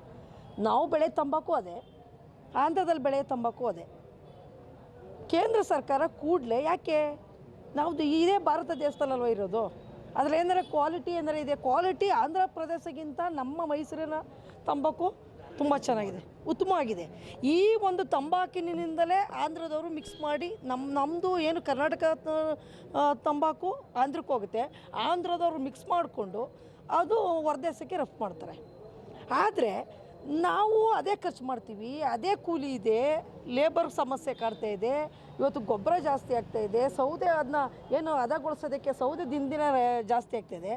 ನಾವು ಬೆಳೆ ತಂಬಾಕು ಅದೇ, ಆಂಧ್ರದಲ್ಲಿ ಬೆಳೆಯೋ ತಂಬಾಕು ಅದೇ. ಕೇಂದ್ರ ಸರ್ಕಾರ ಕೂಡಲೇ, ಯಾಕೆ ನಾವು ಇದೇ ಭಾರತ ದೇಶದಲ್ಲಲ್ವ ಇರೋದು, ಅದರಲ್ಲಿ ಏನಾರ ಕ್ವಾಲಿಟಿ ಏನಾರ ಇದೆ. ಕ್ವಾಲಿಟಿ ಆಂಧ್ರ ಪ್ರದೇಶಕ್ಕಿಂತ ನಮ್ಮ ಮೈಸೂರಿನ ತಂಬಾಕು ತುಂಬ ಚೆನ್ನಾಗಿದೆ, ಉತ್ತಮವಾಗಿದೆ. ಈ ಒಂದು ತಂಬಾಕಿನಿಂದಲೇ ಆಂಧ್ರದವರು ಮಿಕ್ಸ್ ಮಾಡಿ ನಮ್ಮದು ಏನು ಕರ್ನಾಟಕ ತಂಬಾಕು ಆಂಧ್ರಕ್ಕೆ ಹೋಗುತ್ತೆ, ಆಂಧ್ರದವರು ಮಿಕ್ಸ್ ಮಾಡಿಕೊಂಡು ಅದು ಹೊರದೇಶಕ್ಕೆ ರಫ್ತು ಮಾಡ್ತಾರೆ. ಆದರೆ ನಾವು ಅದೇ ಖರ್ಚು ಮಾಡ್ತೀವಿ, ಅದೇ ಕೂಲಿ ಇದೆ, ಲೇಬರ್ ಸಮಸ್ಯೆ ಕಾಡ್ತಾ ಇದೆ. ಇವತ್ತು ಗೊಬ್ಬರ ಜಾಸ್ತಿ ಆಗ್ತಾಯಿದೆ, ಸೌದೆ ಅದನ್ನ ಏನು ಹದಗೊಳಿಸೋದಕ್ಕೆ ಸೌದೆ ದಿನ ಜಾಸ್ತಿ ಆಗ್ತಾಯಿದೆ.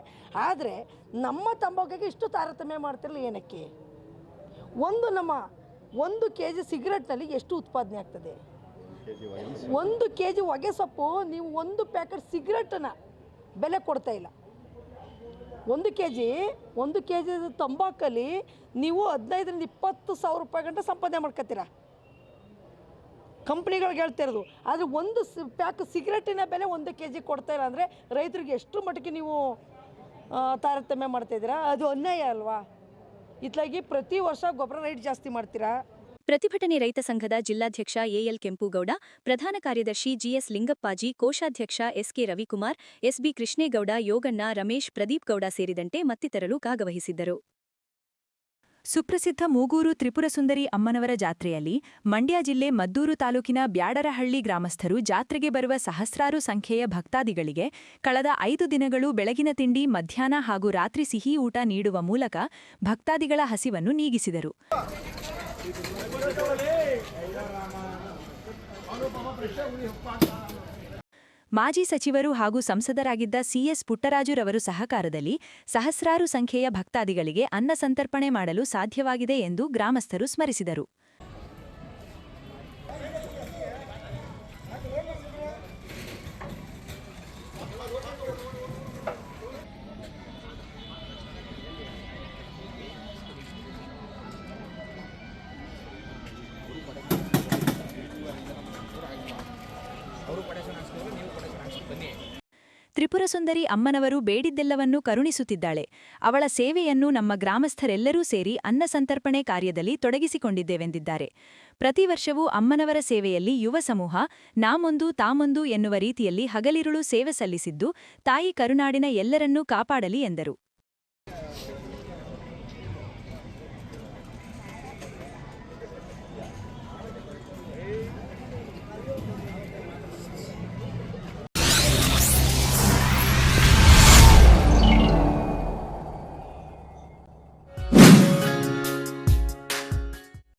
ಆದರೆ ನಮ್ಮ ತಂಬಾಕಿಗೆ ಇಷ್ಟು ತಾರತಮ್ಯ ಮಾಡ್ತಿರಲಿಲ್ಲ ಏನಕ್ಕೆ? ಒಂದು ಕೆಜಿ ಸಿಗರೆಟ್ನಲ್ಲಿ ಎಷ್ಟು ಉತ್ಪಾದನೆ ಆಗ್ತದೆ? 1 ಕೆಜಿ ಹೊಗೆ ಸೊಪ್ಪು, ನೀವು 1 ಪ್ಯಾಕೆಟ್ ಸಿಗರೆಟನ್ನು ಬೆಲೆ ಕೊಡ್ತಾ ಇಲ್ಲ. 1 ಕೆಜಿ ತಂಬಾಕಲ್ಲಿ ನೀವು 15-20 ಸಾವಿರ ರೂಪಾಯಿ ಗಂಟೆ ಸಂಪಾದನೆ ಮಾಡ್ಕೊತೀರ, ಕಂಪ್ನಿಗಳಿಗೆ ಹೇಳ್ತಿರೋದು. ಆದರೆ 1 ಪ್ಯಾಕ್ ಸಿಗರೆಟಿನ ಬೆಲೆ 1 ಕೆಜಿ ಕೊಡ್ತಾ ಇಲ್ಲ ಅಂದರೆ ರೈತರಿಗೆ ಎಷ್ಟು ಮಟ್ಟಿಗೆ ನೀವು ತಾರತಮ್ಯ ಮಾಡ್ತಾಯಿದ್ದೀರಾ? ಅದು ಅನ್ಯಾಯ ಅಲ್ವಾ? ಇತ್ಲಾಗಿ ಪ್ರತಿ ವರ್ಷ ಗೊಬ್ಬರ ರೇಟ್ ಜಾಸ್ತಿ ಮಾಡ್ತೀರಾ. ಪ್ರತಿಭಟನೆ ರೈತ ಸಂಘದ ಜಿಲ್ಲಾಧ್ಯಕ್ಷ AL ಕೆಂಪುಗೌಡ, ಪ್ರಧಾನ ಕಾರ್ಯದರ್ಶಿ GS ಲಿಂಗಪ್ಪಾಜಿ, ಕೋಶಾಧ್ಯಕ್ಷ SK Ravikumar, SB Krishnegowda, ಯೋಗಣ್ಣ, Ramesh, Pradeep Gowda ಸೇರಿದಂತೆ ಮತ್ತಿತರರು ಭಾಗವಹಿಸಿದ್ದರು. ಸುಪ್ರಸಿದ್ಧ ಮೂಗೂರು ತ್ರಿಪುರಸುಂದರಿ ಅಮ್ಮನವರ ಜಾತ್ರೆಯಲ್ಲಿ ಮಂಡ್ಯ ಜಿಲ್ಲೆ ಮದ್ದೂರು ತಾಲೂಕಿನ ಬ್ಯಾಡರಹಳ್ಳಿ ಗ್ರಾಮಸ್ಥರು ಜಾತ್ರೆಗೆ ಬರುವ ಸಹಸ್ರಾರು ಸಂಖ್ಯೆಯ ಭಕ್ತಾದಿಗಳಿಗೆ ಕಳೆದ 5 ದಿನಗಳು ಬೆಳಗಿನ ತಿಂಡಿ, ಮಧ್ಯಾಹ್ನ ಹಾಗೂ ರಾತ್ರಿ ಸಿಹಿ ಊಟ ನೀಡುವ ಮೂಲಕ ಭಕ್ತಾದಿಗಳ ಹಸಿವನ್ನು ನೀಗಿಸಿದರು. ಮಾಜಿ ಸಚಿವರು ಹಾಗೂ ಸಂಸದರಾಗಿದ್ದ CS ಪುಟ್ಟರಾಜುರವರು ಸಹಕಾರದಲ್ಲಿ ಸಹಸ್ರಾರು ಸಂಖ್ಯೆಯ ಭಕ್ತಾದಿಗಳಿಗೆ ಅನ್ನ ಸಂತರ್ಪಣೆ ಮಾಡಲು ಸಾಧ್ಯವಾಗಿದೆ ಎಂದು ಗ್ರಾಮಸ್ಥರು ಸ್ಮರಿಸಿದರು. ತ್ರಿಪುರಸುಂದರಿ ಅಮ್ಮನವರು ಬೇಡಿದ್ದೆಲ್ಲವನ್ನೂ ಕರುಣಿಸುತ್ತಿದ್ದಾಳೆ. ಅವಳ ಸೇವೆಯನ್ನು ನಮ್ಮ ಗ್ರಾಮಸ್ಥರೆಲ್ಲರೂ ಸೇರಿ ಅನ್ನಸಂತರ್ಪಣೆ ಕಾರ್ಯದಲ್ಲಿ ತೊಡಗಿಸಿಕೊಂಡಿದ್ದೇವೆಂದಿದ್ದಾರೆ. ಪ್ರತಿ ವರ್ಷವೂ ಅಮ್ಮನವರ ಸೇವೆಯಲ್ಲಿ ಯುವ ಸಮೂಹ ನಾಮೊಂದು ತಾಮೊಂದು ಎನ್ನುವ ರೀತಿಯಲ್ಲಿ ಹಗಲಿರುಳು ಸೇವೆ ಸಲ್ಲಿಸಿದ್ದು ತಾಯಿ ಕರುನಾಡಿನ ಎಲ್ಲರನ್ನೂ ಕಾಪಾಡಲಿ ಎಂದರು.